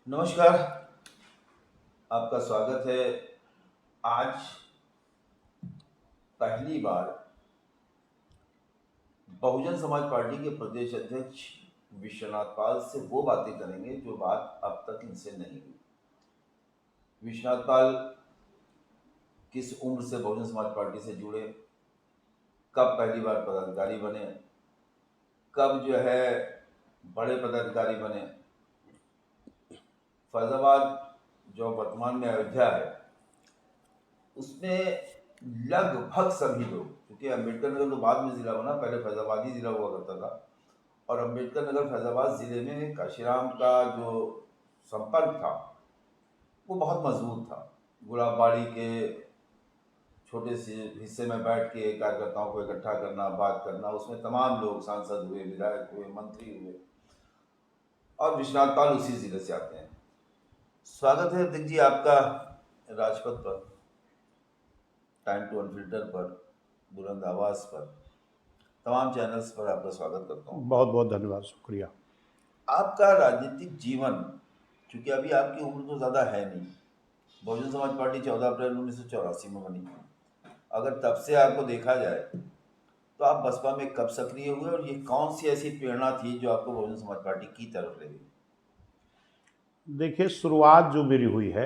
नमस्कार। आपका स्वागत है। आज पहली बार बहुजन समाज पार्टी के प्रदेश अध्यक्ष विश्वनाथ पाल से वो बातें करेंगे जो बात अब तक इनसे नहीं हुई। विश्वनाथ पाल किस उम्र से बहुजन समाज पार्टी से जुड़े, कब पहली बार पदाधिकारी बने, कब बड़े पदाधिकारी बने। फैजाबाद जो वर्तमान में अयोध्या है उसमें लगभग सभी लोग, क्योंकि अम्बेडकर नगर तो बाद में ज़िला बना, पहले फैजाबाद ही ज़िला हुआ करता था, और अम्बेडकर नगर फैजाबाद ज़िले में काशीराम का जो संपर्क था वो बहुत मजबूत था। गुलाबबाड़ी के छोटे से हिस्से में बैठ के कार्यकर्ताओं को इकट्ठा करना, बात करना, उसमें तमाम लोग सांसद हुए, विधायक हुए, मंत्री हुए, और विश्वनाथ पाल उसी ज़िले से आते हैं। स्वागत है अध्यक्ष जी आपका राजपथ पर, टाइम टू अनफिल्टर पर, बुलंद आवाज़ पर, तमाम चैनल्स पर आपका स्वागत करता हूँ। बहुत बहुत धन्यवाद, शुक्रिया। आपका राजनीतिक जीवन, क्योंकि अभी आपकी उम्र तो ज़्यादा है नहीं, बहुजन समाज पार्टी 14 अप्रैल 1984 में बनी, अगर तब से आपको देखा जाए तो आप बसपा में कब सक्रिय हुए और ये कौन सी ऐसी प्रेरणा थी जो आपको बहुजन समाज पार्टी की तरफ ले गई? देखिए, शुरुआत जो मेरी हुई है,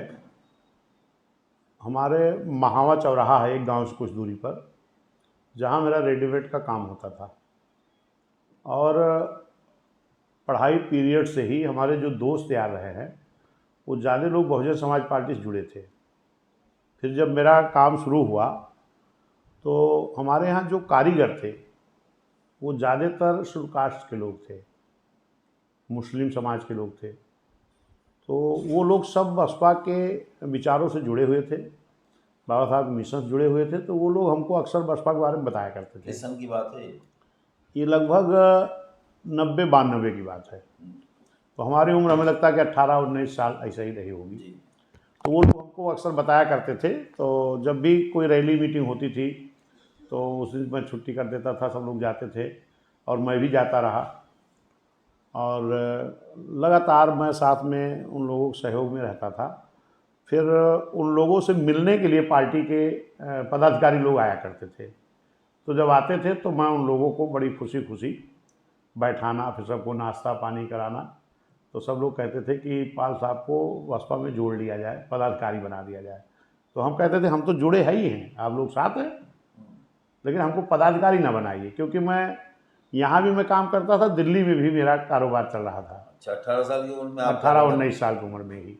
हमारे महावा चौराहा है एक गांव से कुछ दूरी पर, जहां मेरा रेडीमेड का काम होता था। और पढ़ाई पीरियड से ही हमारे जो दोस्त यार रहे हैं वो ज़्यादा लोग बहुजन समाज पार्टी से जुड़े थे। फिर जब मेरा काम शुरू हुआ तो हमारे यहाँ जो कारीगर थे वो ज़्यादातर शेड्यूल कास्ट के लोग थे, मुस्लिम समाज के लोग थे। तो वो लोग सब बसपा के विचारों से जुड़े हुए थे, बाबा साहब के मिशन से जुड़े हुए थे। तो वो लोग हमको अक्सर बसपा के बारे में बताया करते थे। किस सन की बात है? ये लगभग 90-92 की बात है। तो हमारी उम्र हमें लगता है कि 18-19 साल ऐसा ही रही होगी। जी। तो वो लोग हमको अक्सर बताया करते थे। तो जब भी कोई रैली मीटिंग होती थी तो उस दिन मैं छुट्टी कर देता था, सब लोग जाते थे और मैं भी जाता रहा। और लगातार मैं साथ में उन लोगों के सहयोग में रहता था। फिर उन लोगों से मिलने के लिए पार्टी के पदाधिकारी लोग आया करते थे। तो जब आते थे तो मैं उन लोगों को बड़ी खुशी खुशी बैठाना, फिर सबको नाश्ता पानी कराना। तो सब लोग कहते थे कि पाल साहब को बसपा में जोड़ लिया जाए, पदाधिकारी बना दिया जाए। तो हम कहते थे हम तो जुड़े है ही हैं, आप लोग साथ हैं, लेकिन हमको पदाधिकारी ना बनाइए। क्योंकि मैं यहाँ भी मैं काम करता था, दिल्ली में भी मेरा कारोबार चल रहा था। अच्छा, 18 साल की उम्र में आप 18-19 साल की उम्र में ही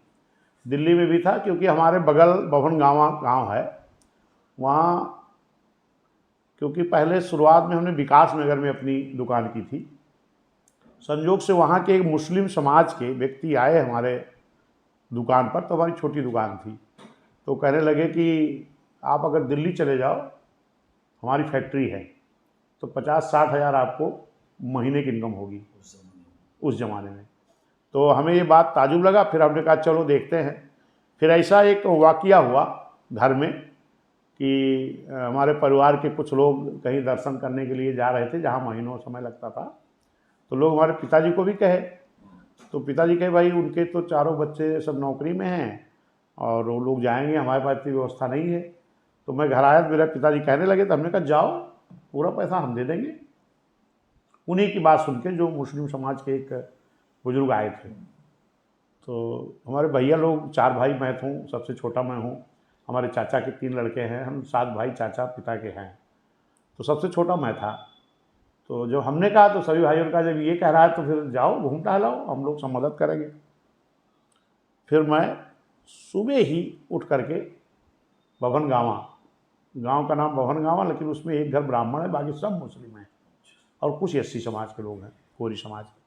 दिल्ली में भी था। क्योंकि हमारे बगल बभन गांव है, वहाँ क्योंकि पहले शुरुआत में हमने विकास नगर में अपनी दुकान की थी। संयोग से वहाँ के एक मुस्लिम समाज के व्यक्ति आए हमारे दुकान पर, तो हमारी छोटी दुकान थी। तो कहने लगे कि आप अगर दिल्ली चले जाओ, हमारी फैक्ट्री है, तो 50-60 हज़ार आपको महीने की इनकम होगी उस ज़माने में। तो हमें ये बात ताजुब लगा। फिर हमने कहा चलो देखते हैं। फिर ऐसा एक वाक़या हुआ घर में कि हमारे परिवार के कुछ लोग कहीं दर्शन करने के लिए जा रहे थे जहाँ महीनों समय लगता था। तो लोग हमारे पिताजी को भी कहे, तो पिताजी कहे भाई उनके तो चारों बच्चे सब नौकरी में हैं और वो लोग जाएंगे, हमारे पास इतनी व्यवस्था नहीं है। तो मैं घर आया तो मेरा पिताजी कहने लगे, तो हमने कहा जाओ, पूरा पैसा हम दे देंगे। उन्हीं की बात सुन के जो मुस्लिम समाज के एक बुजुर्ग आए थे, तो हमारे भैया लोग 4 भाई, मैं हूँ सबसे छोटा, मैं हूँ, हमारे चाचा के 3 लड़के हैं, हम 7 भाई चाचा पिता के हैं, तो सबसे छोटा मैं था। तो जब हमने कहा तो सभी भाइयों ने कहा जब ये कह रहा है तो फिर जाओ घूम टहलाओ, हम लोग सब मदद करेंगे। फिर मैं सुबह ही उठ करके बभन गांव का नाम बभन गांवा, लेकिन उसमें एक घर ब्राह्मण है, बाकी सब मुस्लिम हैं और कुछ एससी समाज के लोग हैं, कोरी समाज के।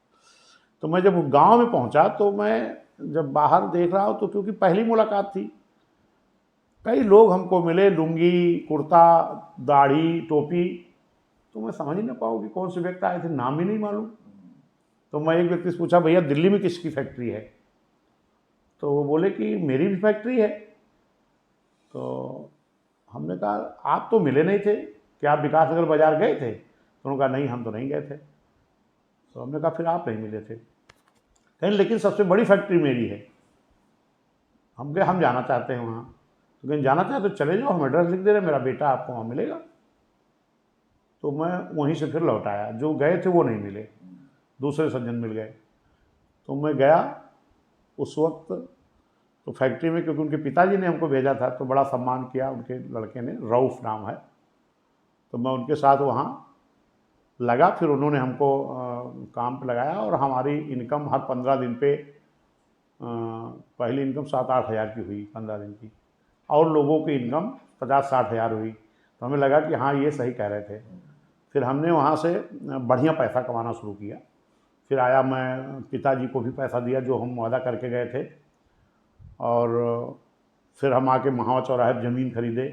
तो मैं जब गांव में पहुंचा तो मैं जब बाहर देख रहा हूँ, तो क्योंकि पहली मुलाकात थी, कई लोग हमको मिले, लुंगी कुर्ता दाढ़ी टोपी, तो मैं समझ ही ना पाऊँ कि कौन से व्यक्ति आए थे, नाम ही नहीं मालूम। तो मैं एक व्यक्ति से पूछा भैया दिल्ली में किसकी फैक्ट्री है? तो वो बोले कि मेरी भी फैक्ट्री है। तो हमने कहा आप तो मिले नहीं थे, क्या आप विकास नगर बाजार गए थे? तो उन्होंने कहा नहीं हम तो नहीं गए थे। तो हमने कहा फिर आप नहीं मिले थे। कहीं लेकिन सबसे बड़ी फैक्ट्री मेरी है। हम कहे हम जाना चाहते हैं वहाँ। तो कहीं जाना चाहते तो चले जाओ, हम एड्रेस लिख दे रहे, मेरा बेटा आपको वहाँ मिलेगा। तो मैं वहीं से फिर लौट आया, जो गए थे वो नहीं मिले, दूसरे सज्जन मिल गए। तो मैं गया उस वक्त तो फैक्ट्री में, क्योंकि उनके पिताजी ने हमको भेजा था, तो बड़ा सम्मान किया उनके लड़के ने, रऊफ़ नाम है। तो मैं उनके साथ वहाँ लगा, फिर उन्होंने हमको काम पे लगाया और हमारी इनकम हर 15 दिन पे पहली इनकम 7-8 हज़ार की हुई 15 दिन की, और लोगों की इनकम 50-60 हज़ार हुई। तो हमें लगा कि हाँ ये सही कह रहे थे। फिर हमने वहाँ से बढ़िया पैसा कमाना शुरू किया। फिर आया, मैं पिताजी को भी पैसा दिया जो हम वादा करके गए थे, और फिर हम आके महावा चौराहे पर ज़मीन खरीदे,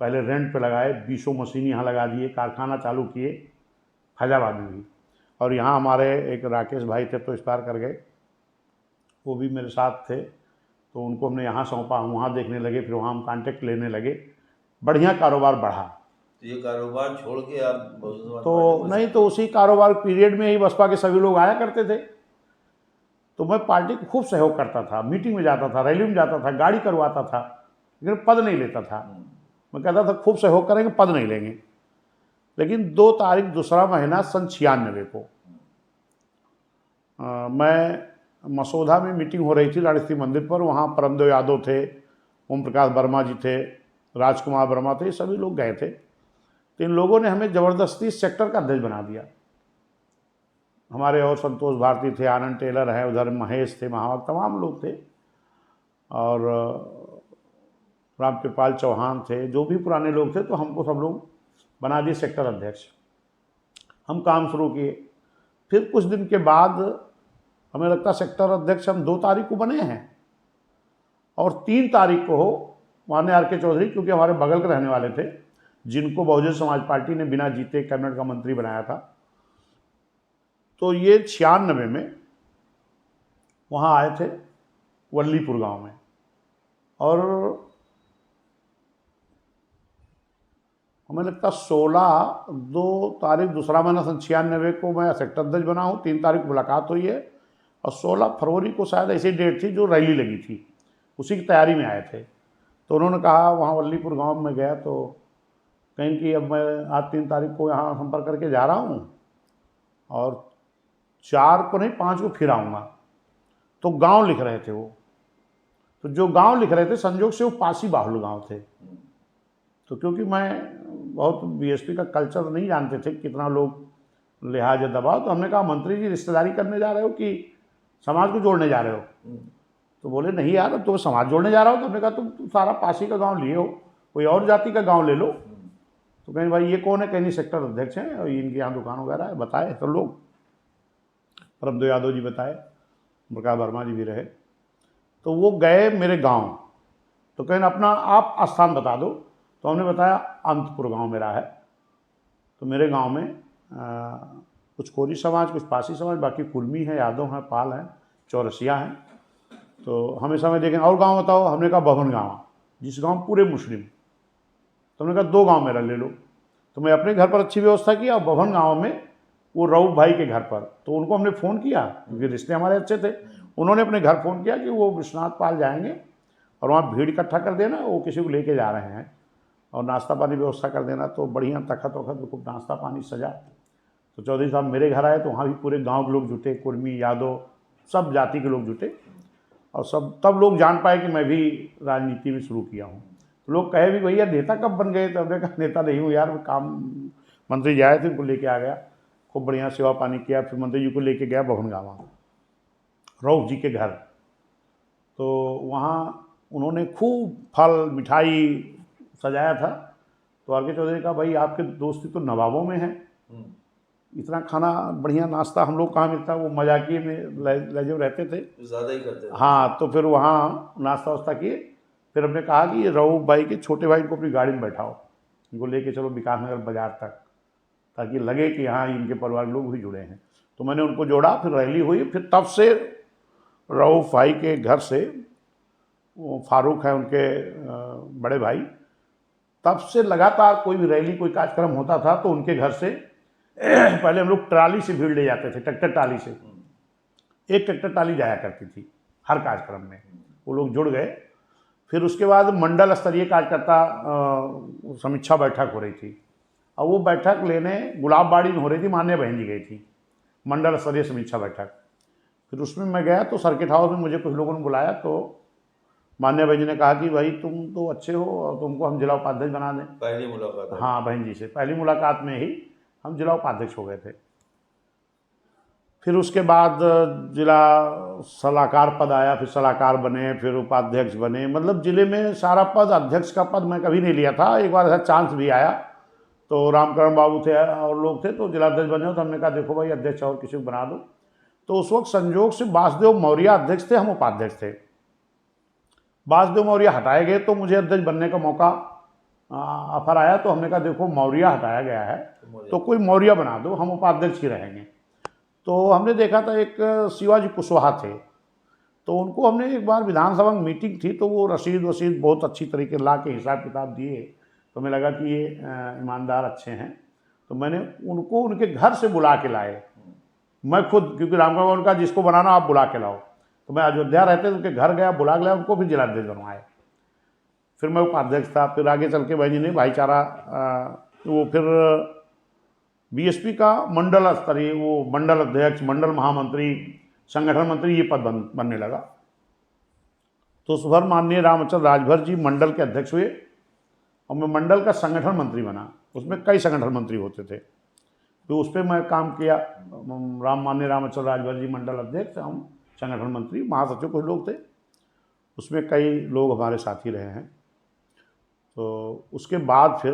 पहले रेंट पे लगाए, 20 मशीन यहाँ लगा दिए, कारखाना चालू किए फैजाबाद में भी। और यहाँ हमारे एक राकेश भाई थे तो एक्सपायर कर गए, वो भी मेरे साथ थे, तो उनको हमने यहाँ सौंपा, हम वहाँ देखने लगे, फिर वहाँ हम कॉन्टेक्ट लेने लगे, बढ़िया कारोबार बढ़ा। तो ये कारोबार छोड़ के आप बहुजन समाज तो पार्टी में नहीं, तो उसी कारोबार पीरियड में ही बसपा के सभी लोग आया करते थे, तो मैं पार्टी को खूब सहयोग करता था, मीटिंग में जाता था, रैली में जाता था, गाड़ी करवाता था, लेकिन पद नहीं लेता था। मैं कहता था खूब सहयोग करेंगे, पद नहीं लेंगे। लेकिन 2 तारीख दूसरा महीना सन 96 को मैं मसौदा में मीटिंग हो रही थी राजस्थी मंदिर पर, वहाँ परमदेव यादव थे, ओम प्रकाश वर्मा जी थे, राजकुमार वर्मा थे, ये सभी लोग गए थे। तो इन लोगों ने हमें ज़बरदस्ती सेक्टर का अध्यक्ष बना दिया। हमारे और संतोष भारती थे, आनंद टेलर हैं, उधर महेश थे, महावत तमाम लोग थे, और राम कृपाल चौहान थे, जो भी पुराने लोग थे, तो हमको सब लोग बना दिए सेक्टर अध्यक्ष। हम काम शुरू किए। फिर कुछ दिन के बाद हमें लगता सेक्टर अध्यक्ष हम 2 तारीख को बने हैं, और 3 तारीख को माननीय आर के चौधरी, क्योंकि हमारे बगल के रहने वाले थे, जिनको बहुजन समाज पार्टी ने बिना जीते कैबिनेट का मंत्री बनाया था, तो ये 96 में वहाँ आए थे वल्लीपुर गांव में। और हमें लगता 2 तारीख दूसरा महीना सन 96 को मैं सेक्टर अध्यक्ष बना हूँ, 3 तारीख मुलाकात हुई है, और 16 फरवरी को शायद ऐसी डेट थी जो रैली लगी थी, उसी की तैयारी में आए थे। तो उन्होंने कहा, वहाँ वल्लीपुर गांव में गया तो कहीं कि अब मैं आज 3 तारीख को यहाँ संपर्क करके जा रहा हूँ, और 4 को नहीं 5 को फिर आऊँगा। तो गांव लिख रहे थे वो, तो जो गांव लिख रहे थे संजोग से वो पासी बाहुल गांव थे। तो क्योंकि मैं बहुत बीएसपी का कल्चर नहीं जानते थे, कितना लोग लिहाज दबाव, तो हमने कहा मंत्री जी रिश्तेदारी करने जा रहे हो कि समाज को जोड़ने जा रहे हो? तो बोले नहीं यार, तो समाज जोड़ने जा रहा हो। तो हमने कहा तुम सारा पासी का गांव लिए हो, कोई और जाति का गांव ले लो। तो कहीं भाई ये कौन है? कहीं सेक्टर अध्यक्ष हैं और इनके यहाँ दुकान वगैरह है। बताए तो लोग, परमदेव यादव जी बताए, प्रकाश वर्मा जी भी रहे। तो वो गए मेरे गांव, तो कहीं अपना आप स्थान बता दो। तो हमने बताया अंतपुर गांव मेरा है। तो मेरे गांव में कुछ कोरी समाज, कुछ पासी समाज, बाकी कुर्मी है, यादव हैं, पाल हैं, चौरसिया हैं। तो हमेशा में देखें और गांव बताओ। हमने कहा भवन गांव, जिस गांव पूरे मुस्लिम। तो हमने कहा 2 गांव मेरा ले लो। तो मैं अपने घर पर अच्छी व्यवस्था की, और भवन गांव में वो रऊफ भाई के घर पर, तो उनको हमने फ़ोन किया क्योंकि रिश्ते हमारे अच्छे थे। उन्होंने अपने घर फ़ोन किया कि वो विश्वनाथ पाल जाएंगे और वहाँ भीड़ इकट्ठा कर देना, वो किसी को लेके जा रहे हैं, और नाश्ता पानी व्यवस्था कर देना। तो बढ़िया तखत वखत खूब नाश्ता पानी सजा। तो चौधरी साहब मेरे घर आए, तो वहाँ भी पूरे गांव के लोग जुटे, कुर्मी, यादव, सब जाति के लोग जुटे, और सब तब लोग जान पाए कि मैं भी राजनीति में शुरू किया हूँ। तो लोग कहे भी भैया नेता कब बन गए? तो हमने कहा नेता नहीं हूँ यार, मैं काम, मंत्री जी आए थे उनको लेके आ गया, खूब बढ़िया सेवा पानी किया। फिर मंत्री जी को लेके गया भवन गाँव, रऊफ जी के घर। तो वहाँ उन्होंने खूब फल मिठाई सजाया था। तो आर के चौधरी ने कहा भाई आपके दोस्ती तो नवाबों में है, इतना खाना बढ़िया नाश्ता हम लोग कहाँ मिलता है। वो मजाकिए में लहजे रहते थे, ज़्यादा ही करते थे। हाँ। तो फिर वहाँ नाश्ता वास्ता किए। फिर हमने कहा कि ये रऊफ भाई के छोटे भाई को अपनी गाड़ी में बैठाओ, इनको लेके चलो विकासनगर बाजार तक, ताकि लगे कि हाँ इनके परिवार लोग भी जुड़े हैं। तो मैंने उनको जोड़ा, फिर रैली हुई। फिर तब से रऊफ भाई के घर से, वो फारूक है उनके बड़े भाई, तब से लगातार कोई भी रैली, कोई कार्यक्रम होता था तो उनके घर से पहले हम लोग ट्राली से भीड़ ले जाते थे, ट्रैक्टर ट्राली से। एक ट्रैक्टर ट्राली जाया करती थी हर कार्यक्रम में। वो लोग जुड़ गए। फिर उसके बाद मंडल स्तरीय कार्यकर्ता समीक्षा बैठक हो रही थी, और वो बैठक लेने गुलाबबाड़ी में हो रही थी, मान्य बहन जी गई थी मंडल स्तरीय समीक्षा बैठक। फिर उसमें मैं गया तो सर्किट हाउस में मुझे कुछ लोगों ने बुलाया, तो मान्य बहन जी ने कहा कि भाई तुम तो अच्छे हो और तुमको हम जिला उपाध्यक्ष बना दें। पहली मुलाकात है। हाँ, बहन जी से पहली मुलाकात में ही हम जिला उपाध्यक्ष हो गए थे। फिर उसके बाद जिला सलाहकार पद आया, फिर सलाहकार बने, फिर उपाध्यक्ष बने। मतलब जिले में सारा पद, अध्यक्ष का पद मैं कभी नहीं लिया था। एक बार ऐसा चांस भी आया, तो रामकरण बाबू थे और लोग थे, तो जिलाध्यक्ष बने, तो हमने कहा देखो भाई अध्यक्ष और किसी को बना दो। तो उस वक्त संजोग से वासुदेव मौर्य अध्यक्ष थे, हम उपाध्यक्ष थे। वासुदेव मौर्य हटाए गए तो मुझे अध्यक्ष बनने का मौका ऑफर आया, तो हमने कहा देखो मौर्य हटाया गया है तो कोई मौर्य बना दो, हम उपाध्यक्ष ही रहेंगे। तो हमने देखा था एक शिवाजी कुशवाहा थे, तो उनको हमने एक बार विधानसभा में मीटिंग थी, तो वो रसीद वसीद बहुत अच्छी तरीके ला के हिसाब किताब दिए, तो हमें लगा कि ये ईमानदार अच्छे हैं, तो मैंने उनको उनके घर से बुला के लाए। मैं खुद, क्योंकि रामगढ़ में उनका जिसको बनाना आप बुला के लाओ, तो मैं अयोध्या रहते तो उनके घर गया, बुला के लाया उनको, फिर जिलाध्यक्ष बनवाए। फिर मैं उपाध्यक्ष था। फिर आगे चल के भाई जी ने भाईचारा वो फिर बीएसपी का मंडल स्तरीय, वो मंडल अध्यक्ष, मंडल महामंत्री, संगठन मंत्री, ये पद बनने लगा। तो उस भर माननीय रामचंद्र राजभर जी मंडल के अध्यक्ष हुए और मैं मंडल का संगठन मंत्री बना। उसमें कई संगठन मंत्री होते थे, तो उस पर मैं काम किया। माननीय रामचंद्र राजभर जी मंडल अध्यक्ष, हम संगठन मंत्री, महासचिव कुछ लोग थे, उसमें कई लोग हमारे साथी रहे हैं। तो उसके बाद फिर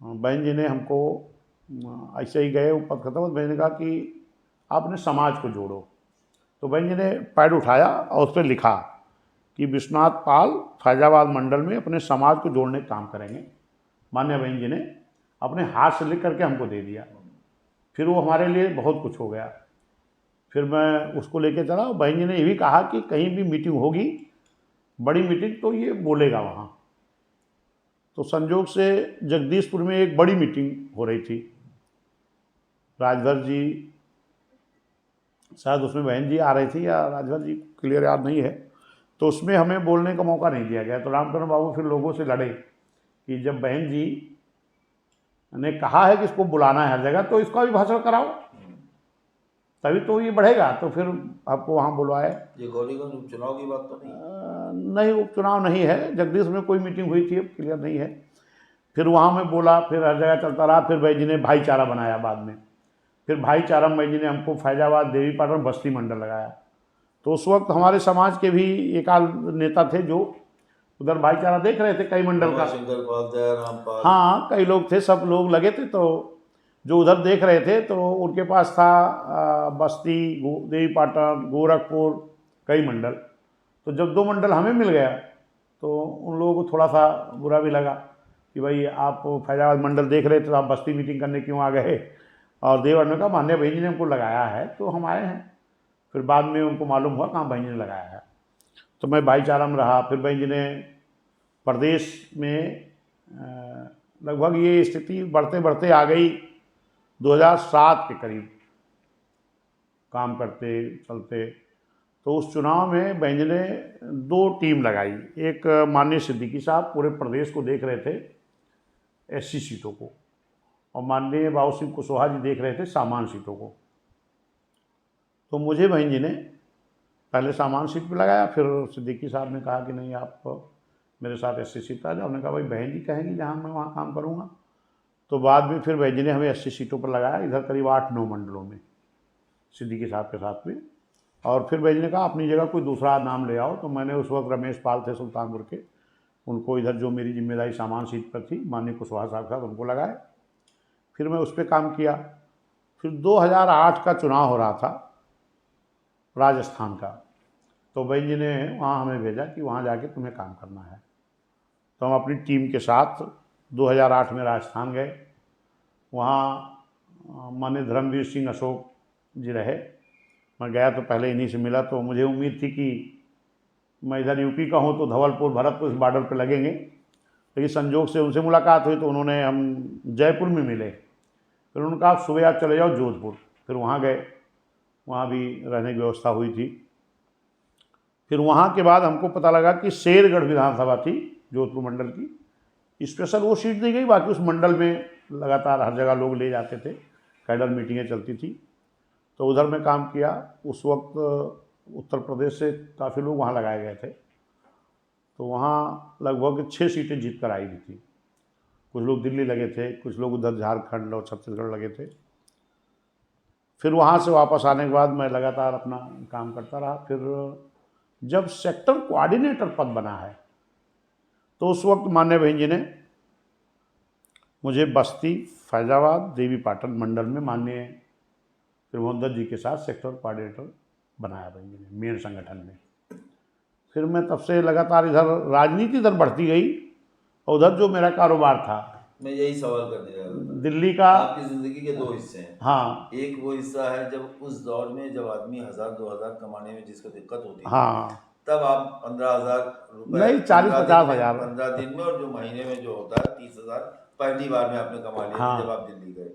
बहन जी ने हमको ऐसे ही गए ऊपर खत्म, बहन ने कहा कि आपने समाज को जोड़ो। तो बहन जी ने पैड उठाया और उस पर लिखा कि विश्वनाथ पाल फैजाबाद मंडल में अपने समाज को जोड़ने का काम करेंगे। मान्य बहन जी ने अपने हाथ से लिख करके हमको दे दिया। फिर वो हमारे लिए बहुत कुछ हो गया। फिर मैं उसको लेके चला। बहन जी ने ये भी कहा कि कहीं भी मीटिंग होगी, बड़ी मीटिंग, तो ये बोलेगा वहाँ। तो संजोग से जगदीशपुर में एक बड़ी मीटिंग हो रही थी, राजभर जी शायद उसमें बहन जी आ रही थी या राजभर जी, क्लियर याद नहीं है। तो उसमें हमें बोलने का मौका नहीं दिया गया। तो रामकरण बाबू फिर लोगों से लड़े कि जब बहन जी ने कहा है कि इसको बुलाना है हर जगह, तो इसका भी भाषण कराओ, तभी तो ये बढ़ेगा। तो फिर आपको वहाँ बुलवाए। ये गौरीगंज उपचुनाव की बात तो नहीं? नहीं, उपचुनाव नहीं है, जगदीश में कोई मीटिंग हुई थी, अब क्लियर नहीं है। फिर वहाँ मैं बोला, फिर हर जगह चलता रहा। फिर भाई जी ने भाईचारा बनाया बाद में। फिर भाईचारा में भाई जी ने हमको फैजाबाद, देवीपाटन, बस्ती मंडल लगाया। तो उस वक्त हमारे समाज के भी एक आध नेता थे जो उधर भाईचारा देख रहे थे, कई मंडल का। शंकर पाल, दयाराम पाल, हाँ, कई लोग थे, सब लोग लगे थे। तो जो उधर देख रहे थे, तो उनके पास था बस्ती, देवीपाटन, गोरखपुर, कई मंडल। तो जब 2 मंडल हमें मिल गया, तो उन लोगों को थोड़ा सा बुरा भी लगा कि भाई आप फैजाबाद मंडल देख रहे थे, तो आप बस्ती मीटिंग करने क्यों आ गए। और देवगढ़ का मान्य बहन जी ने हमको लगाया है, तो हम आए हैं। फिर बाद में उनको मालूम हुआ कहाँ बहन जी ने लगाया है, तो मैं भाईचारा में रहा। फिर बहन जी ने प्रदेश में लगभग ये स्थिति बढ़ते बढ़ते आ गई 2007 के करीब, काम करते चलते। तो उस चुनाव में बहन जी ने 2 टीम लगाई। एक माननीय सिद्दीकी साहब पूरे प्रदेश को देख रहे थे, एससी सीटों को, और माननीय बाबू सिंह कुशवाहा जी देख रहे थे सामान्य सीटों को। तो मुझे बहन जी ने पहले सामान्य सीट पर लगाया। फिर सिद्दीकी साहब ने कहा कि नहीं, आप मेरे साथ एससी सीट आ जाओ। हमने कहा भाई बहन जी कहेंगी जहाँ मैं वहाँ काम करूँगा। तो बाद में फिर बहन जी ने हमें एससी सीटों पर लगाया, इधर करीब 8-9 मंडलों में सिद्दीकी साहब के साथ में। और फिर बहन जी ने कहा अपनी जगह कोई दूसरा नाम ले आओ। तो मैंने उस वक्त रमेश पाल थे सुल्तानपुर के, उनको इधर जो मेरी जिम्मेदारी सामान्य सीट पर थी, माननीय कुशवाहा साहब के साथ, उनको लगाए। फिर मैं उस पर काम किया। फिर 2008 का चुनाव हो रहा था राजस्थान का, तो बहन जी ने वहाँ हमें भेजा कि वहाँ जाके तुम्हें काम करना है। तो हम अपनी टीम के साथ 2008 में राजस्थान गए। वहाँ माननीय धर्मवीर सिंह अशोक जी रहे। मैं गया तो पहले इन्हीं से मिला। तो मुझे उम्मीद थी कि मैं इधर यूपी का हूँ तो धवलपुर, भरतपुर, इस बॉर्डर पर लगेंगे, लेकिन संजोग से उनसे मुलाकात हुई। तो उन्होंने, हम जयपुर में मिले। फिर उन्होंने कहा सुबह आप चले जाओ जोधपुर। फिर वहाँ गए, वहाँ भी रहने की व्यवस्था हुई थी। फिर वहाँ के बाद हमको पता लगा कि शेरगढ़ विधानसभा थी जोधपुर मंडल की, स्पेशल वो सीट दी गई। बाकी उस मंडल में लगातार हर जगह लोग ले जाते थे, कैडर मीटिंगें चलती थी, तो उधर मैं काम किया। उस वक्त उत्तर प्रदेश से काफ़ी लोग वहाँ लगाए गए थे, तो वहाँ लगभग 6 सीटें जीत कर आई भी थी। कुछ लोग दिल्ली लगे थे, कुछ लोग उधर झारखंड और छत्तीसगढ़ लगे थे। फिर वहाँ से वापस आने के बाद मैं लगातार अपना काम करता रहा। फिर जब सेक्टर कोऑर्डिनेटर पद बना है, तो उस वक्त माननीय बहन जी ने मुझे बस्ती, फैजाबाद, देवी पाटन मंडल में माननीय त्रिभुवनदत्त जी के साथ सेक्टर कोऑर्डिनेटर बनाया बहन जी ने, मेन संगठन में। फिर मैं तब से लगातार इधर राजनीति इधर बढ़ती गई, और उधर जो मेरा कारोबार था, मैं यही सवाल करने जा रहा था। दिल्ली का। आपकी जिंदगी के 2 हिस्से हैं। हाँ एक वो हिस्सा है जब उस दौर में जब आदमी 1000-2000 कमाने में जिसको दिक्कत होती थी, हाँ तब आप 15,000 रुपए नहीं, 40-50 हज़ार। 15 दिन में, और जो महीने में जो होता है 30,000 पहली बार में आपने कमा लिया हाँ जब आप दिल्ली गए,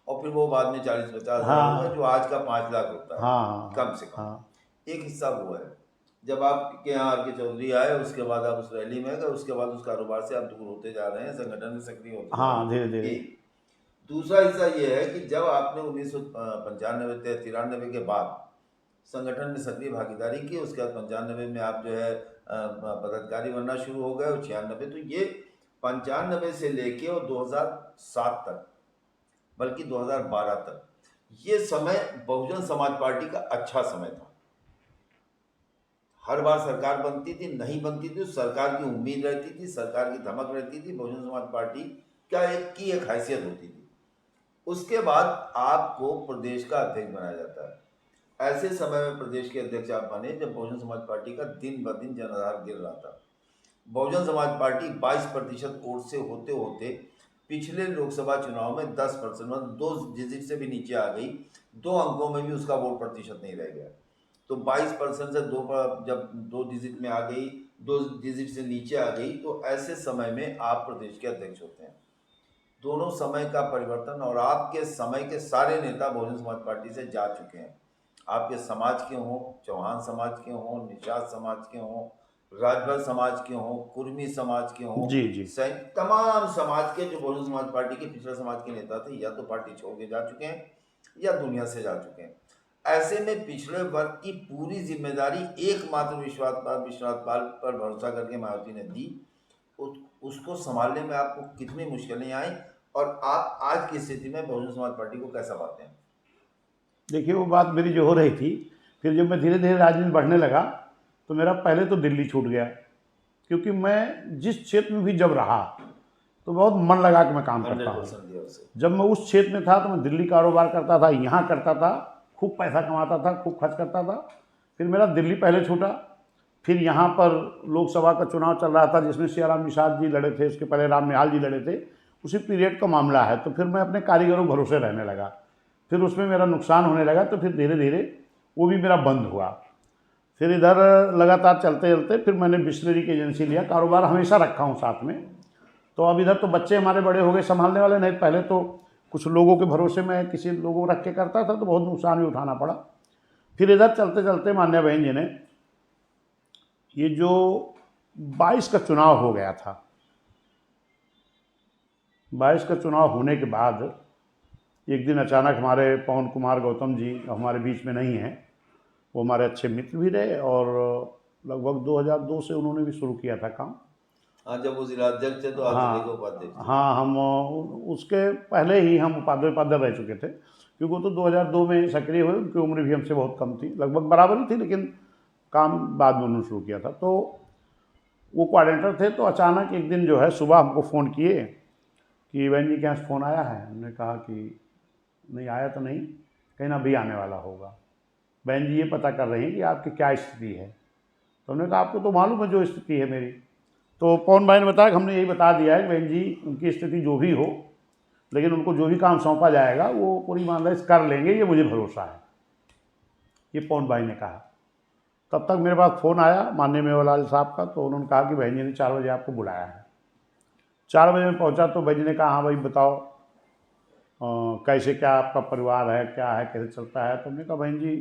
और फिर वो बाद में 40-50 हज़ार हाँ हुआ जो आज का 5 लाख होता है, हाँ कम से कम। हाँ एक हिस्सा वो है जब आपके यहाँ आर के चौधरी आए, उसके बाद आप उस रैली में गए, उसके बाद उस कारोबार से आप दूर होते जा रहे हैं, संगठन में सक्रिय होते जा रहे हाँ, हैं। धीरे धीरे। एक दूसरा हिस्सा ये है कि जब आपने 1995-93 के बाद संगठन में सक्रिय भागीदारी की, उसके बाद 95 में आप जो है पदाधिकारी बनना शुरू हो गए, और 96, तो ये 95 से लेके और 2007 तक, बल्कि 2012 तक, ये समय बहुजन समाज पार्टी का अच्छा समय था। हर बार सरकार बनती थी, नहीं बनती थी, सरकार की उम्मीद रहती थी, सरकार की धमक रहती थी, बहुजन समाज पार्टी का एक हैसियत होती थी। उसके बाद आपको प्रदेश का अध्यक्ष बनाया जाता है। ऐसे समय में प्रदेश के अध्यक्ष आप बने जब बहुजन समाज पार्टी का दिन ब दिन जनाधार गिर रहा था। बहुजन समाज पार्टी 22% वोट से होते होते पिछले लोकसभा चुनाव में 10%, मतलब 2 डिजिट से भी नीचे आ गई। 2 अंकों में भी उसका वोट प्रतिशत नहीं रह गया। तो 22% से जब 2 डिजिट में आ गई, 2 डिजिट से नीचे आ गई, तो ऐसे समय में आप प्रदेश के अध्यक्ष होते हैं। दोनों समय का परिवर्तन, और आपके समय के सारे नेता बहुजन समाज पार्टी से जा चुके हैं। आपके समाज के हों, चौहान समाज के हों, निषाद समाज के हों, राजभर समाज के हों, कुर्मी समाज के हों, जी जी। तमाम समाज के जो बहुजन समाज पार्टी के पिछड़ा समाज के नेता थे, या तो पार्टी छोड़ के जा चुके हैं या दुनिया से जा चुके हैं। ऐसे में पिछड़े वर्ग की पूरी जिम्मेदारी एकमात्र विश्वास पाल पर भरोसा करके मायावती ने दी। उसको संभालने में आपको कितनी मुश्किलें आई, और आप आज की स्थिति में बहुजन समाज पार्टी को कैसा पाते हैं? देखिए, वो बात मेरी जो हो रही थी, फिर जब मैं धीरे धीरे राजनीति बढ़ने लगा, तो मेरा पहले तो दिल्ली छूट गया, क्योंकि मैं जिस क्षेत्र में भी जब रहा तो बहुत मन लगा के मैं काम करता हूँ। 100% दिया उसे। जब मैं उस क्षेत्र में था तो मैं दिल्ली कारोबार करता था, यहाँ करता था, खूब पैसा कमाता था, खूब खर्च करता था। फिर मेरा दिल्ली पहले छूटा। फिर यहाँ पर लोकसभा का चुनाव चल रहा था, जिसमें सियाराम निषाद जी लड़े थे, उसके पहले राम निहाल जी लड़े थे, उसी पीरियड का मामला है। तो फिर मैं अपने कारीगरों भरोसे रहने लगा, फिर उसमें मेरा नुकसान होने लगा, तो फिर धीरे धीरे वो भी मेरा बंद हुआ। फिर इधर लगातार चलते चलते फिर मैंने बिस्लरी की एजेंसी लिया, कारोबार हमेशा रखा हूँ साथ में। तो अब इधर तो बच्चे हमारे बड़े हो गए, संभालने वाले नहीं। पहले तो कुछ लोगों के भरोसे में किसी लोगों को रख के करता था, तो बहुत नुकसान भी उठाना पड़ा। फिर इधर चलते चलते मान्य बहन जी ने ये जो 22 का चुनाव हो गया था, 22 का चुनाव होने के बाद एक दिन अचानक हमारे पवन कुमार गौतम जी हमारे बीच में नहीं हैं। वो हमारे अच्छे मित्र भी रहे, और लगभग 2002 से उन्होंने भी शुरू किया था काम। हाँ, जब वो जिलाध्यक्ष थे तो आप जिले के उपाध्यक्ष थे। हाँ, हम उसके पहले ही हम उपाध्यक्ष रह चुके थे, क्योंकि वो तो 2002 में सक्रिय हुए। उनकी उम्र भी हमसे बहुत कम थी, लगभग बराबर ही थी, लेकिन काम बाद में उन्होंने शुरू किया था। तो वो कोऑर्डिनेटर थे। तो अचानक एक दिन जो है सुबह हमको फ़ोन किए कि बहन जी के यहाँ से फ़ोन आया है। हमने कहा कि नहीं आया तो नहीं, कहीं ना भी आने वाला होगा। बहन जी ये पता कर रही हैं कि आपकी क्या स्थिति है। तो हमने कहा आपको तो मालूम है जो स्थिति है मेरी। तो पवन भाई ने बताया कि हमने यही बता दिया है कि बहन जी उनकी स्थिति जो भी हो, लेकिन उनको जो भी काम सौंपा जाएगा वो पूरी ईमानदारी से कर लेंगे, ये मुझे भरोसा है, ये पवन भाई ने कहा। तब तक मेरे पास फ़ोन आया माननीय मेवालाल साहब का। तो उन्होंने कहा कि बहन जी ने 4 बजे आपको बुलाया है। 4 बजे मैं पहुंचा तो बहन जी ने कहा हाँ भाई बताओ कैसे क्या आपका परिवार है, क्या है, कैसे चलता है। तो हमने कहा बहन जी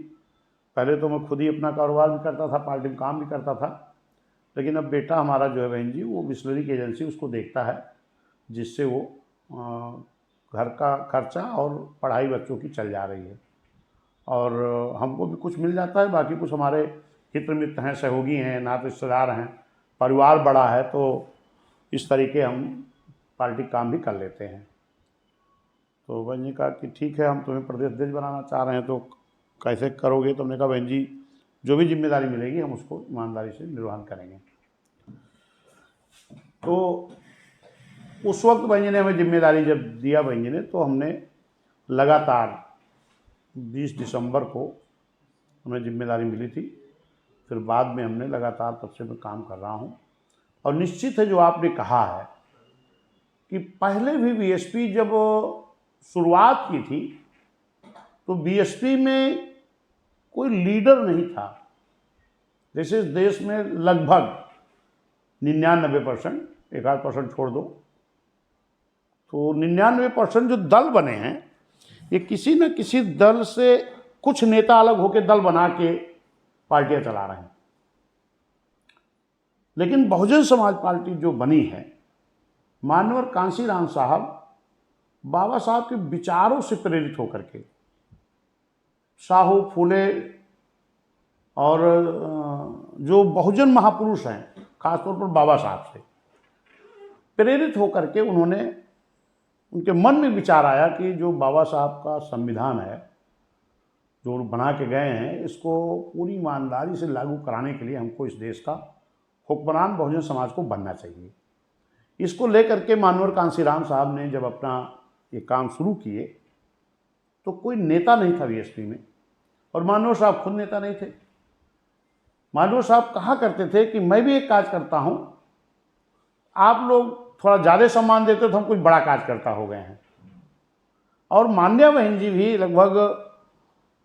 पहले तो मैं खुद ही अपना कारोबार भी करता था, पार्टी में काम भी करता था, लेकिन अब बेटा हमारा जो है बहन जी वो बिस्लरी की एजेंसी उसको देखता है, जिससे वो घर का खर्चा और पढ़ाई बच्चों की चल जा रही है, और हमको भी कुछ मिल जाता है, बाकी कुछ हमारे हित मित्र हैं, सहयोगी हैं, नाते रिश्तेदार हैं, परिवार बड़ा है, तो इस तरीके हम पार्टी काम भी कर लेते हैं। तो बहन जी कहा कि ठीक है, हम तुम्हें प्रदेश अध्यक्ष बनाना चाह रहे हैं, तो कैसे करोगे? तो हमने कहा बहन जी जो भी जिम्मेदारी मिलेगी हम उसको ईमानदारी से निर्वहन करेंगे। तो उस वक्त बहन जी ने हमें जिम्मेदारी जब दिया बहन जी ने, तो हमने लगातार 20 दिसंबर को हमें जिम्मेदारी मिली थी, फिर बाद में हमने लगातार तब से मैं काम कर रहा हूँ। और निश्चित है जो आपने कहा है कि पहले भी बीएसपी जब शुरुआत की थी तो बीएसपी में कोई लीडर नहीं था। जैसे इस देश में लगभग 99%, 1-8% छोड़ दो, तो 99% जो दल बने हैं ये किसी न किसी दल से कुछ नेता अलग होकर दल बना के पार्टियां चला रहे हैं। लेकिन बहुजन समाज पार्टी जो बनी है, मानवर कांशीराम साहब बाबा साहब के विचारों से प्रेरित होकर के, साहू फूले और जो बहुजन महापुरुष हैं, खासतौर पर बाबा साहब से प्रेरित होकर के उन्होंने, उनके मन में विचार आया कि जो बाबा साहब का संविधान है जो बना के गए हैं, इसको पूरी ईमानदारी से लागू कराने के लिए हमको इस देश का हुक्मरान बहुजन समाज को बनना चाहिए। इसको लेकर के मानवर कांशीराम साहब ने जब अपना ये काम शुरू किए तो कोई नेता नहीं था बीएसपी में, और मानवर साहब खुद नेता नहीं थे। मानवर साहब कहा करते थे कि मैं भी एक काज करता हूँ, आप लोग थोड़ा ज़्यादा सम्मान देते तो हम कुछ बड़ा काज करता हो गए हैं। और मान्या बहन जी भी लगभग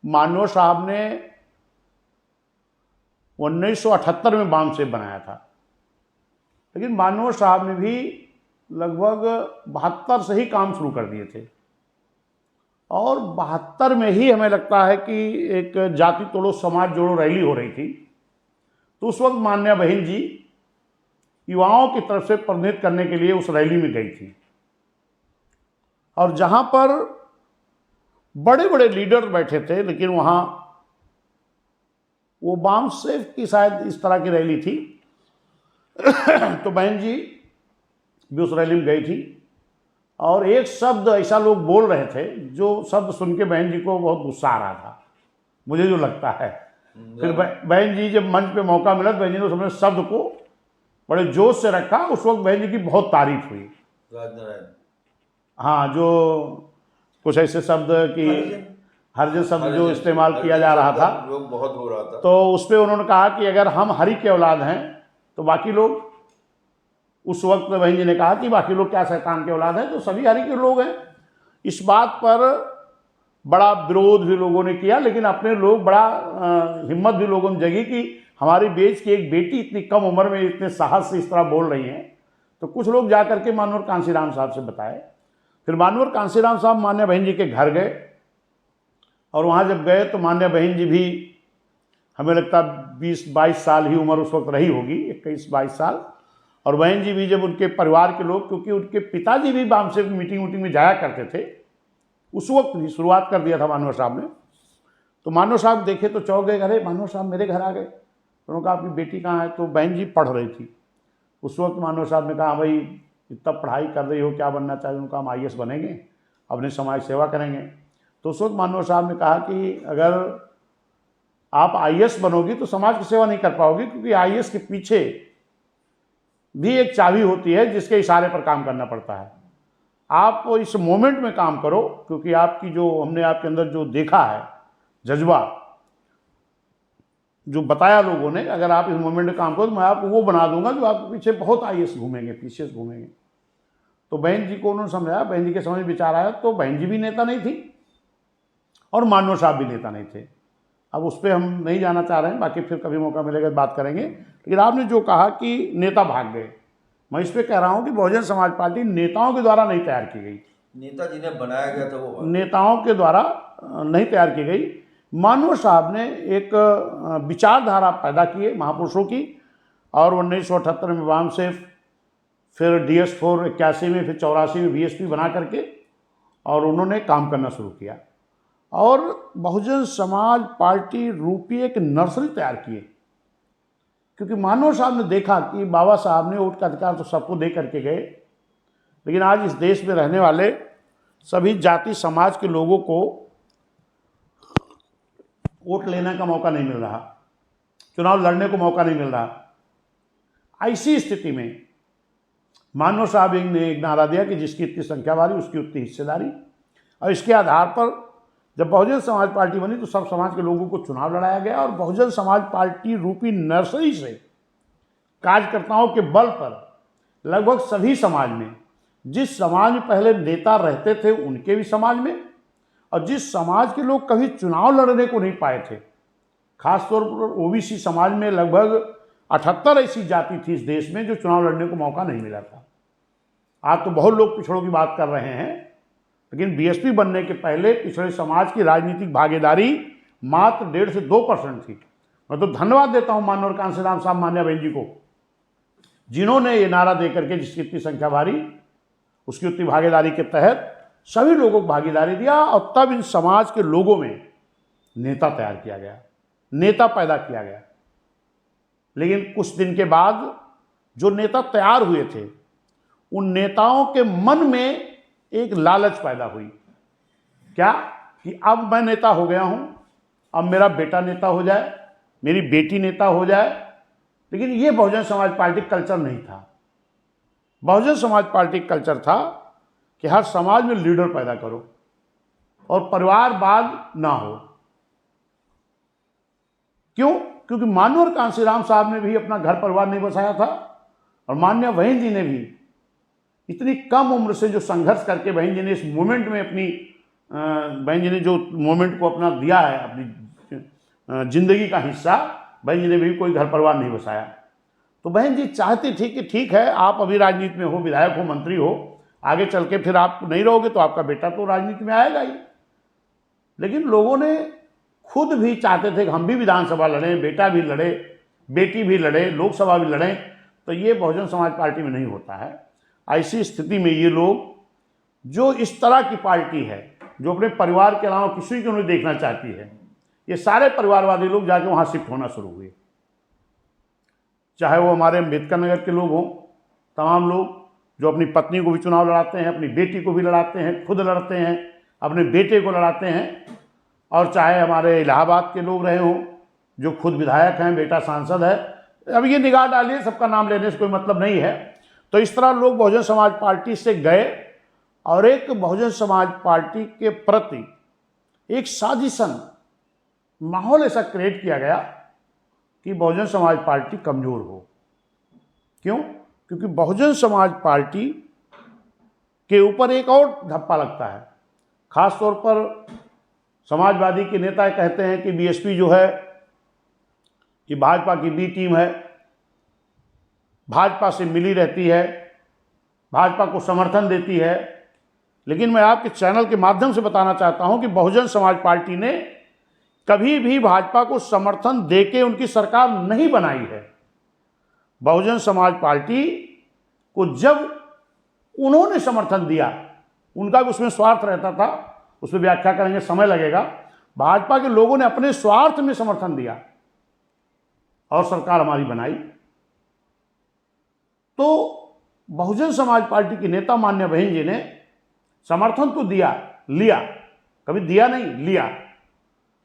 मानवर साहब ने 1978 में बाम सेब बनाया था, लेकिन मानवर साहब ने भी लगभग 72 से ही काम शुरू कर दिए थे, और 72 में ही हमें लगता है कि एक जाति तोड़ो समाज जोड़ो रैली हो रही थी। तो उस वक्त मान्या बहन जी युवाओं की तरफ से प्रतिनिधित्व करने के लिए उस रैली में गई थी, और जहां पर बड़े बड़े लीडर बैठे थे, लेकिन वहां वो बाम सेब की शायद इस तरह की रैली थी तो बहन जी भी उस रैली में गई थी, और एक शब्द ऐसा लोग बोल रहे थे जो शब्द सुन के बहन जी को बहुत गुस्सा आ रहा था, मुझे जो लगता है। फिर बहन जी जब मंच पे मौका मिला तो बहन जी ने उसमें शब्द को बड़े जोश से रखा। उस वक्त बहन जी की बहुत तारीफ हुई। हाँ, जो कुछ ऐसे शब्द की हरिजन शब्द जो इस्तेमाल किया जा रहा था, बहुत हो रहा था, तो उस पर उन्होंने कहा कि अगर हम हरि के औलाद हैं तो बाकी लोग, उस वक्त बहन जी ने कहा कि बाकी लोग क्या शैतान के औलाद हैं, तो सभी हरि के लोग हैं। इस बात पर बड़ा विरोध भी लोगों ने किया, लेकिन अपने लोग बड़ा हिम्मत भी लोगों में जगी कि हमारी देश की एक बेटी इतनी कम उम्र में इतने साहस से इस तरह बोल रही हैं। तो कुछ लोग जा करके मानवर कांशीराम साहब से बताए। फिर मानवर कांशीराम साहब मान्या बहन जी के घर गए, और वहाँ जब गए तो मान्या बहन जी भी, हमें लगता 20-22 साल ही उम्र उस वक्त रही होगी, 21-22 साल। और बहन जी भी जब उनके परिवार के लोग, क्योंकि उनके पिताजी भी बाम से मीटिंग में जाया करते थे, उस वक्त भी शुरुआत कर दिया था मानवर साहब ने। तो मानवर साहब देखे तो चौंक गए, अरे मानवर साहब मेरे घर आ गए। तो उन्होंने कहा आपकी बेटी कहाँ है? तो बहन जी पढ़ रही थी। उस वक्त मानवर साहब ने कहा भाई इतना पढ़ाई कर रही हो, क्या बनना चाहिए? उनका हम IAS बनेंगे, अपने समाज सेवा करेंगे। तो उस वक्त मानवर साहब ने कहा कि अगर आप IAS बनोगी तो समाज की सेवा नहीं कर पाओगी, क्योंकि IAS के पीछे भी एक चाबी होती है जिसके इशारे पर काम करना पड़ता है। आप इस मोमेंट में काम करो, क्योंकि आपकी जो, हमने आपके अंदर जो देखा है जज्बा, जो बताया लोगों ने, अगर आप इस मोमेंट में काम करो तो मैं आपको वो बना दूंगा जो आपके पीछे बहुत IAS घूमेंगे, पीछे घूमेंगे। तो बहन जी को उन्होंने समझाया, बहन जी के समझ में विचार आया। तो बहन जी भी नेता नहीं थी और मानवर साहब भी नेता नहीं थे। अब उस पर हम नहीं जाना चाह रहे हैं, बाकी फिर कभी मौका मिलेगा बात करेंगे। लेकिन आपने जो कहा कि नेता भाग गए, मैं इस पर कह रहा हूँ कि बहुजन समाज पार्टी नेताओं के द्वारा नहीं तैयार की गई। नेता जिन्हें बनाया गया था वो नेताओं के द्वारा नहीं तैयार की गई। मानवर साहब ने एक विचारधारा पैदा की है महापुरुषों की, और 1978 में वाम से, फिर DS4 81 में, फिर 84 में BSP बना करके और उन्होंने काम करना शुरू किया और बहुजन समाज पार्टी रूपी एक नर्सरी तैयार किए। क्योंकि मानव साहब ने देखा कि बाबा साहब ने वोट का अधिकार तो सबको दे करके गए, लेकिन आज इस देश में रहने वाले सभी जाति समाज के लोगों को वोट लेने का मौका नहीं मिल रहा, चुनाव लड़ने को मौका नहीं मिल रहा। ऐसी स्थिति में मानव साहब ने एक नारा दिया कि जिसकी इतनी संख्या वाली उसकी उतनी हिस्सेदारी, और इसके आधार पर जब बहुजन समाज पार्टी बनी तो सब समाज के लोगों को चुनाव लड़ाया गया और बहुजन समाज पार्टी रूपी नर्सरी से कार्यकर्ताओं के बल पर लगभग सभी समाज में, जिस समाज में पहले नेता रहते थे उनके भी समाज में, और जिस समाज के लोग कभी चुनाव लड़ने को नहीं पाए थे, खासतौर पर OBC समाज में लगभग 78 ऐसी जाति थी इस देश में जो चुनाव लड़ने को मौका नहीं मिला था। आज तो बहुत लोग पिछड़ों की बात कर रहे हैं, लेकिन BSP बनने के पहले पिछड़े समाज की राजनीतिक भागीदारी मात्र 1.5 से 2% थी। मैं तो धन्यवाद देता हूं माननीय कांशीराम साहब मान्या बहन जी को, जिन्होंने ये नारा दे करके जिसकी इतनी संख्या भारी उसकी उतनी भागीदारी के तहत सभी लोगों को भागीदारी दिया, और तब इन समाज के लोगों में नेता तैयार किया गया, नेता पैदा किया गया। लेकिन कुछ दिन के बाद जो नेता तैयार हुए थे उन नेताओं के मन में एक लालच पैदा हुई, क्या कि अब मैं नेता हो गया हूं, अब मेरा बेटा नेता हो जाए, मेरी बेटी नेता हो जाए। लेकिन ये बहुजन समाज पार्टी कल्चर नहीं था। बहुजन समाज पार्टी कल्चर था कि हर समाज में लीडर पैदा करो और परिवारवाद ना हो। क्यों? क्योंकि माननीय कांशीराम साहब ने भी अपना घर परिवार नहीं बसाया था, और मान्य बहन जी ने भी इतनी कम उम्र से जो संघर्ष करके बहन जी ने इस मूवमेंट में अपनी बहन जी ने जो मूवमेंट को अपना दिया है, अपनी जिंदगी का हिस्सा, बहन जी ने भी कोई घर परिवार नहीं बसाया। तो बहन जी चाहती थी कि ठीक है आप अभी राजनीति में हो, विधायक हो, मंत्री हो, आगे चल के फिर आप नहीं रहोगे तो आपका बेटा तो राजनीति में आएगा ही। लेकिन लोगों ने खुद भी चाहते थे कि हम भी विधानसभा लड़ें, बेटा भी लड़े, बेटी भी लड़े, लोकसभा भी लड़ें, तो ये बहुजन समाज पार्टी में नहीं होता है। ऐसी स्थिति में ये लोग जो इस तरह की पार्टी है जो अपने परिवार के अलावा किसी को नहीं देखना चाहती है, ये सारे परिवारवादी लोग जाके वहाँ शिफ्ट होना शुरू हुए। चाहे वो हमारे अम्बेडकर नगर के लोग हों, तमाम लोग जो अपनी पत्नी को भी चुनाव लड़ाते हैं, अपनी बेटी को भी लड़ाते हैं, खुद लड़ते हैं, अपने बेटे को लड़ाते हैं, और चाहे हमारे इलाहाबाद के लोग रहे हों जो खुद विधायक हैं, बेटा सांसद है। अब ये निगाह डालिए, सबका नाम लेने से कोई मतलब नहीं है। तो इस तरह लोग बहुजन समाज पार्टी से गए और एक बहुजन समाज पार्टी के प्रति एक साजिशन माहौल ऐसा क्रिएट किया गया कि बहुजन समाज पार्टी कमज़ोर हो। क्यों? क्योंकि बहुजन समाज पार्टी के ऊपर एक और धप्पा लगता है। खास तौर पर समाजवादी के नेता कहते हैं कि BSP जो है कि भाजपा की B टीम है, भाजपा से मिली रहती है, भाजपा को समर्थन देती है। लेकिन मैं आपके चैनल के माध्यम से बताना चाहता हूं कि बहुजन समाज पार्टी ने कभी भी भाजपा को समर्थन देके उनकी सरकार नहीं बनाई है। बहुजन समाज पार्टी को जब उन्होंने समर्थन दिया, उनका भी उसमें स्वार्थ रहता था, उसमें व्याख्या करेंगे, समय लगेगा। भाजपा के लोगों ने अपने स्वार्थ में समर्थन दिया और सरकार हमारी बनाई। तो बहुजन समाज पार्टी के नेता मान्य बहन जी ने समर्थन तो दिया, लिया, कभी दिया नहीं, लिया।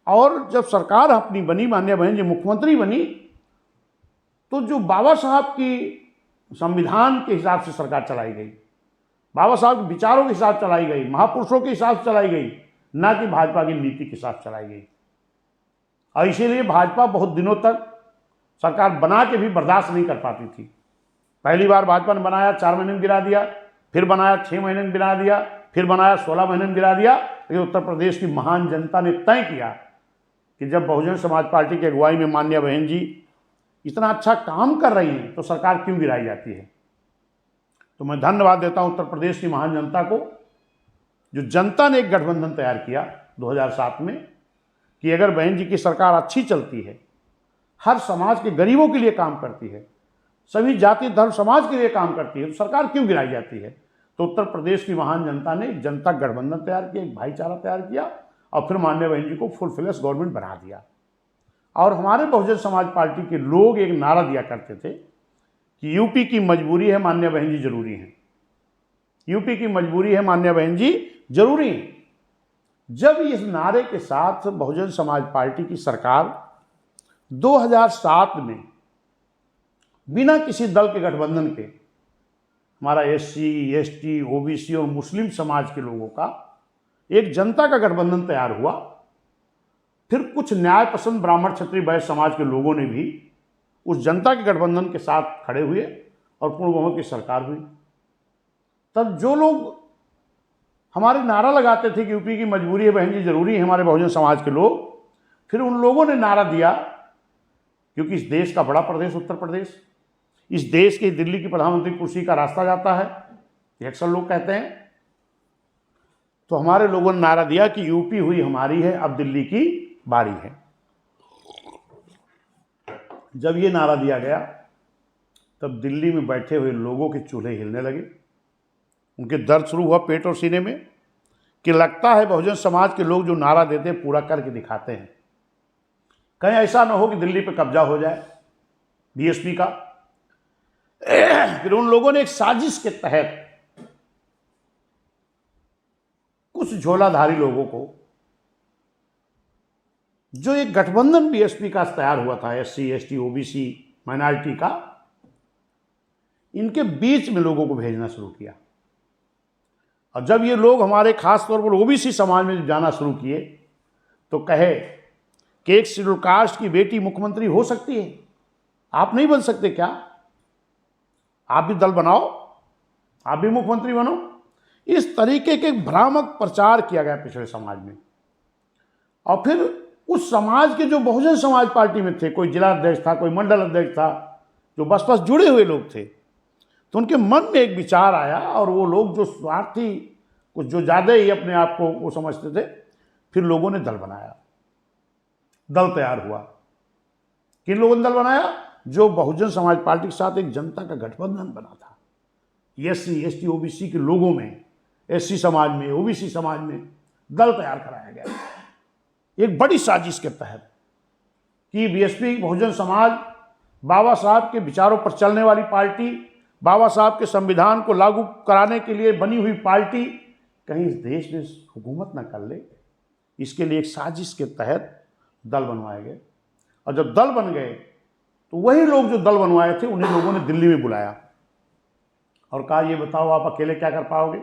और जब सरकार अपनी बनी, मान्य बहन जी मुख्यमंत्री बनी, तो जो बाबा साहब की संविधान के हिसाब से सरकार चलाई गई, बाबा साहब के विचारों के हिसाब चलाई गई, महापुरुषों के हिसाब से चलाई गई, ना कि भाजपा की नीति के हिसाब चलाई गई। और इसीलिए भाजपा बहुत दिनों तक सरकार बना के भी बर्दाश्त नहीं कर पाती थी। पहली बार भाजपा ने बनाया 4 महीने में गिरा दिया, फिर बनाया 6 महीने में गिरा दिया, फिर बनाया 16 महीने में गिरा दिया। लेकिन उत्तर प्रदेश की महान जनता ने तय किया कि जब बहुजन समाज पार्टी की अगुवाई में मान्य बहन जी इतना अच्छा काम कर रही हैं तो सरकार क्यों गिराई जाती है। तो मैं धन्यवाद देता हूं उत्तर प्रदेश की महान जनता को, जो जनता ने एक गठबंधन तैयार किया 2007 में कि अगर बहन जी की सरकार अच्छी चलती है, हर समाज के गरीबों के लिए काम करती है, सभी जाति धर्म समाज के लिए काम करती है, तो सरकार क्यों गिराई जाती है? तो उत्तर प्रदेश की महान जनता ने एक जनता गठबंधन तैयार किया, एक भाईचारा तैयार किया और फिर माननीय बहन जी को फुल फ्लैश गवर्नमेंट बना दिया। और हमारे बहुजन समाज पार्टी के लोग एक नारा दिया करते थे कि यूपी की मजबूरी है, माननीय बहन जी जरूरी है। यूपी की मजबूरी है, माननीय बहन जी जरूरी है। जब इस नारे के साथ बहुजन समाज पार्टी की सरकार 2007 में बिना किसी दल के गठबंधन के हमारा SC, ST, OBC और मुस्लिम समाज के लोगों का एक जनता का गठबंधन तैयार हुआ, फिर कुछ न्याय पसंद ब्राह्मण क्षत्रिय वैश्य समाज के लोगों ने भी उस जनता के गठबंधन के साथ खड़े हुए और पूर्ण बहुमत की सरकार हुई। तब जो लोग हमारे नारा लगाते थे कि यूपी की मजबूरी है बहन जी जरूरी है, हमारे बहुजन समाज के लोग, फिर उन लोगों ने नारा दिया, क्योंकि इस देश का बड़ा प्रदेश उत्तर प्रदेश, इस देश के दिल्ली की प्रधानमंत्री कुर्सी का रास्ता जाता है, ये अक्सर लोग कहते हैं। तो हमारे लोगों ने नारा दिया कि यूपी हुई हमारी है, अब दिल्ली की बारी है। जब ये नारा दिया गया तब दिल्ली में बैठे हुए लोगों के चूल्हे हिलने लगे, उनके दर्द शुरू हुआ पेट और सीने में कि लगता है बहुजन समाज के लोग जो नारा देते हैं पूरा करके दिखाते हैं, कहीं ऐसा ना हो कि दिल्ली पे कब्जा हो जाए बीएसपी का। फिर उन लोगों ने एक साजिश के तहत कुछ झोलाधारी लोगों को, जो एक गठबंधन बीएसपी का तैयार हुआ था SC, ST, OBC माइनॉरिटी का, इनके बीच में लोगों को भेजना शुरू किया। और जब ये लोग हमारे खास तौर पर OBC समाज में जाना शुरू किए तो कहे कि एक शेड्यूल कास्ट की बेटी मुख्यमंत्री हो सकती है, आप नहीं बन सकते क्या? आप भी दल बनाओ, आप भी मुख्यमंत्री बनो। इस तरीके के भ्रामक प्रचार किया गया पिछड़े समाज में। और फिर उस समाज के जो बहुजन समाज पार्टी में थे, कोई जिला अध्यक्ष था, कोई मंडल अध्यक्ष था, जो बसपा से जुड़े हुए लोग थे, तो उनके मन में एक विचार आया और वो लोग जो स्वार्थी, कुछ जो ज़्यादा ही अपने आप को वो समझते थे, फिर लोगों ने दल बनाया, दल तैयार हुआ। किन लोगों ने दल बनाया? जो बहुजन समाज पार्टी के साथ एक जनता का गठबंधन बना था। SC, ST, OBC के लोगों में, SC समाज में, OBC समाज में दल तैयार कराया गया एक बड़ी साजिश के तहत कि बीएसपी बहुजन समाज बाबा साहब के विचारों पर चलने वाली पार्टी, बाबा साहब के संविधान को लागू कराने के लिए बनी हुई पार्टी कहीं इस देश में हुकूमत न कर ले, इसके लिए एक साजिश के तहत दल बनवाए गए। और जब दल बन गए तो वही लोग जो दल बनवाए थे उन्हीं लोगों ने दिल्ली में बुलाया और कहा ये बताओ आप अकेले क्या कर पाओगे,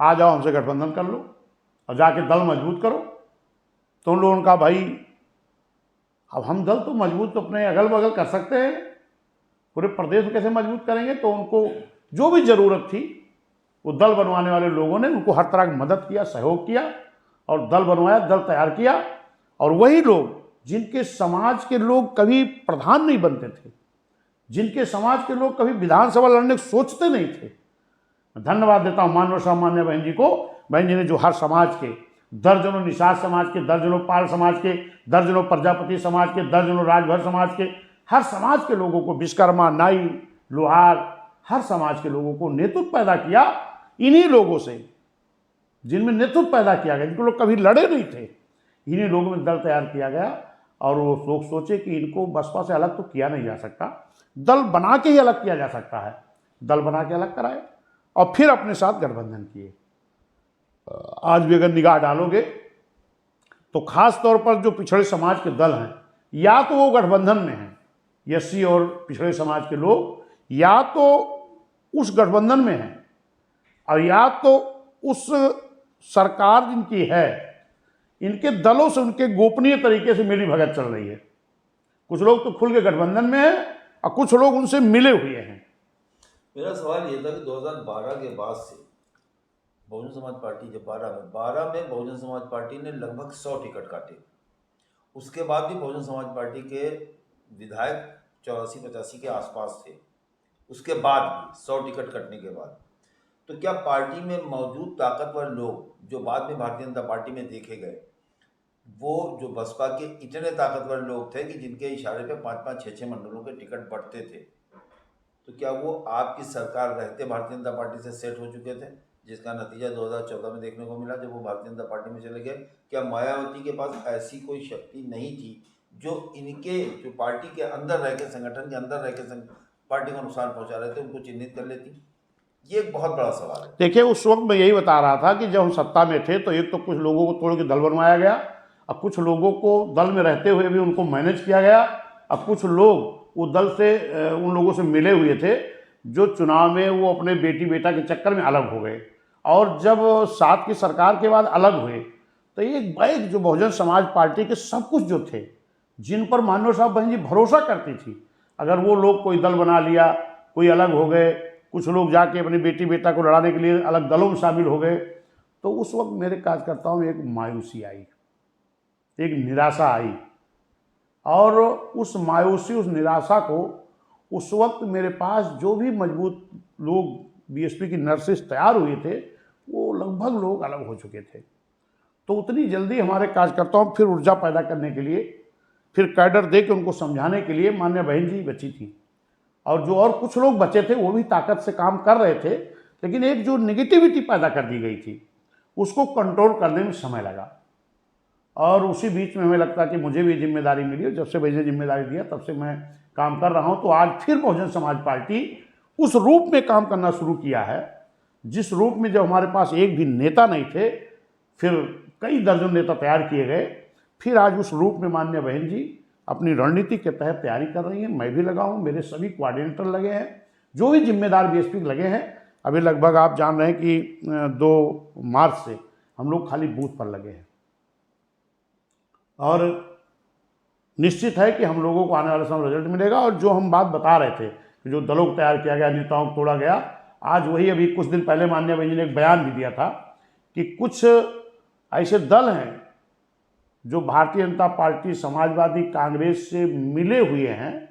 आ जाओ हमसे गठबंधन कर लो और जाके दल मजबूत करो। तो उन लोगों ने कहा भाई अब हम दल तो मजबूत तो अपने अगल बगल कर सकते हैं, पूरे प्रदेश में कैसे मजबूत करेंगे? तो उनको जो भी ज़रूरत थी वो दल बनवाने वाले लोगों ने उनको हर तरह की मदद किया, सहयोग किया और दल बनवाया, दल तैयार किया। और वही लोग जिनके समाज के लोग कभी प्रधान नहीं बनते थे, जिनके समाज के लोग कभी विधानसभा लड़ने को सोचते नहीं थे, धन्यवाद देता हूँ मानव सामान्य बहन जी को, बहन जी ने जो हर समाज के, दर्जनों निषाद समाज के, दर्जनों पाल समाज के, दर्जनों प्रजापति समाज के, दर्जनों राजभर समाज के, हर समाज के लोगों को, विश्वकर्मा, नाई, लोहार, हर समाज के लोगों को नेतृत्व पैदा किया इन्हीं लोगों से, जिनमें नेतृत्व पैदा किया गया, जिनको लोग कभी लड़े नहीं थे, इन्हीं लोगों में दल तैयार किया गया। और वो लोग सोचे कि इनको बसपा से अलग तो किया नहीं जा सकता, दल बना के ही अलग किया जा सकता है। दल बना के अलग कराए और फिर अपने साथ गठबंधन किए। आज भी अगर निगाह डालोगे तो खास तौर पर जो पिछड़े समाज के दल हैं, या तो वो गठबंधन में हैं, SC और पिछड़े समाज के लोग, या तो उस गठबंधन में हैं और या तो उस सरकार जिनकी है, इनके दलों से उनके गोपनीय तरीके से मिली भगत चल रही है। कुछ लोग तो खुल के गठबंधन में हैं और कुछ लोग उनसे मिले हुए हैं। मेरा सवाल ये था कि 2012 के बाद से बहुजन समाज पार्टी जब 12 में बहुजन समाज पार्टी ने लगभग 100 टिकट काटे। उसके बाद भी बहुजन समाज पार्टी के विधायक 84-85 के आसपास थे, उसके बाद भी 100 टिकट कटने के बाद। तो क्या पार्टी में मौजूद ताकतवर लोग जो बाद में भारतीय जनता पार्टी में देखे गए, वो जो बसपा के इतने ताकतवर लोग थे कि जिनके इशारे पे 5-5, 6-6 मंडलों के टिकट बढ़ते थे, तो क्या वो आपकी सरकार रहते भारतीय जनता पार्टी से सेट हो चुके थे, जिसका नतीजा 2014 में देखने को मिला जब वो भारतीय जनता पार्टी में चले गए? क्या मायावती के पास ऐसी कोई शक्ति नहीं थी जो इनके जो पार्टी के अंदर रह के, संगठन के अंदर रह के पार्टी को नुकसान पहुंचा रहे थे, उनको चिन्हित कर लेती? ये एक बहुत बड़ा सवाल है। देखिए, उस वक्त मैं यही बता रहा था कि जब हम सत्ता में थे तो एक तो कुछ लोगों को तोड़ के दल बनवाया गया, और कुछ लोगों को दल में रहते हुए भी उनको मैनेज किया गया, और कुछ लोग वो दल से उन लोगों से मिले हुए थे जो चुनाव में वो अपने बेटी बेटा के चक्कर में अलग हो गए, और जब 7 की सरकार के बाद अलग हुए तो एक जो बहुजन समाज पार्टी के सब कुछ जो थे, जिन पर मान्यवर साहब बहन जी भरोसा करती थी, अगर वो लोग कोई दल बना लिया, कोई अलग हो गए, कुछ लोग जाके अपनी बेटी बेटा को लड़ाने के लिए अलग दलों में शामिल हो गए, तो उस वक्त मेरे कार्यकर्ताओं में एक मायूसी आई, एक निराशा आई, और उस मायूसी, उस निराशा को उस वक्त मेरे पास जो भी मजबूत लोग बीएसपी की नर्सेस तैयार हुए थे, वो लगभग लोग अलग हो चुके थे। तो उतनी जल्दी हमारे कार्यकर्ताओं फिर ऊर्जा पैदा करने के लिए, फिर कैडर दे के उनको समझाने के लिए मान्य बहन जी बची थी, और जो और कुछ लोग बचे थे वो भी ताकत से काम कर रहे थे, लेकिन एक जो निगेटिविटी पैदा कर दी गई थी उसको कंट्रोल करने में समय लगा। और उसी बीच में हमें लगता कि मुझे भी जिम्मेदारी मिली, और जब से मुझे जिम्मेदारी दिया तब से मैं काम कर रहा हूं। तो आज फिर बहुजन समाज पार्टी उस रूप में काम करना शुरू किया है जिस रूप में जब हमारे पास एक भी नेता नहीं थे, फिर कई दर्जन नेता तैयार किए गए, फिर आज उस रूप में माननीय बहन जी अपनी रणनीति के तहत तैयारी कर रही हैं। मैं भी लगा हूँ, मेरे सभी कोऑर्डिनेटर लगे हैं, जो भी जिम्मेदार बीएसपी लगे हैं। अभी लगभग आप जान रहे हैं कि 2 मार्च से हम लोग खाली बूथ पर लगे हैं, और निश्चित है कि हम लोगों को आने वाले समय रिजल्ट मिलेगा। और जो हम बात बता रहे थे कि जो दलों को तैयार किया गया, नेताओं को तोड़ा गया, आज वही अभी कुछ दिन पहले माननीय बहन जी ने एक बयान भी दिया था कि कुछ ऐसे दल हैं जो भारतीय जनता पार्टी, समाजवादी, कांग्रेस से मिले हुए हैं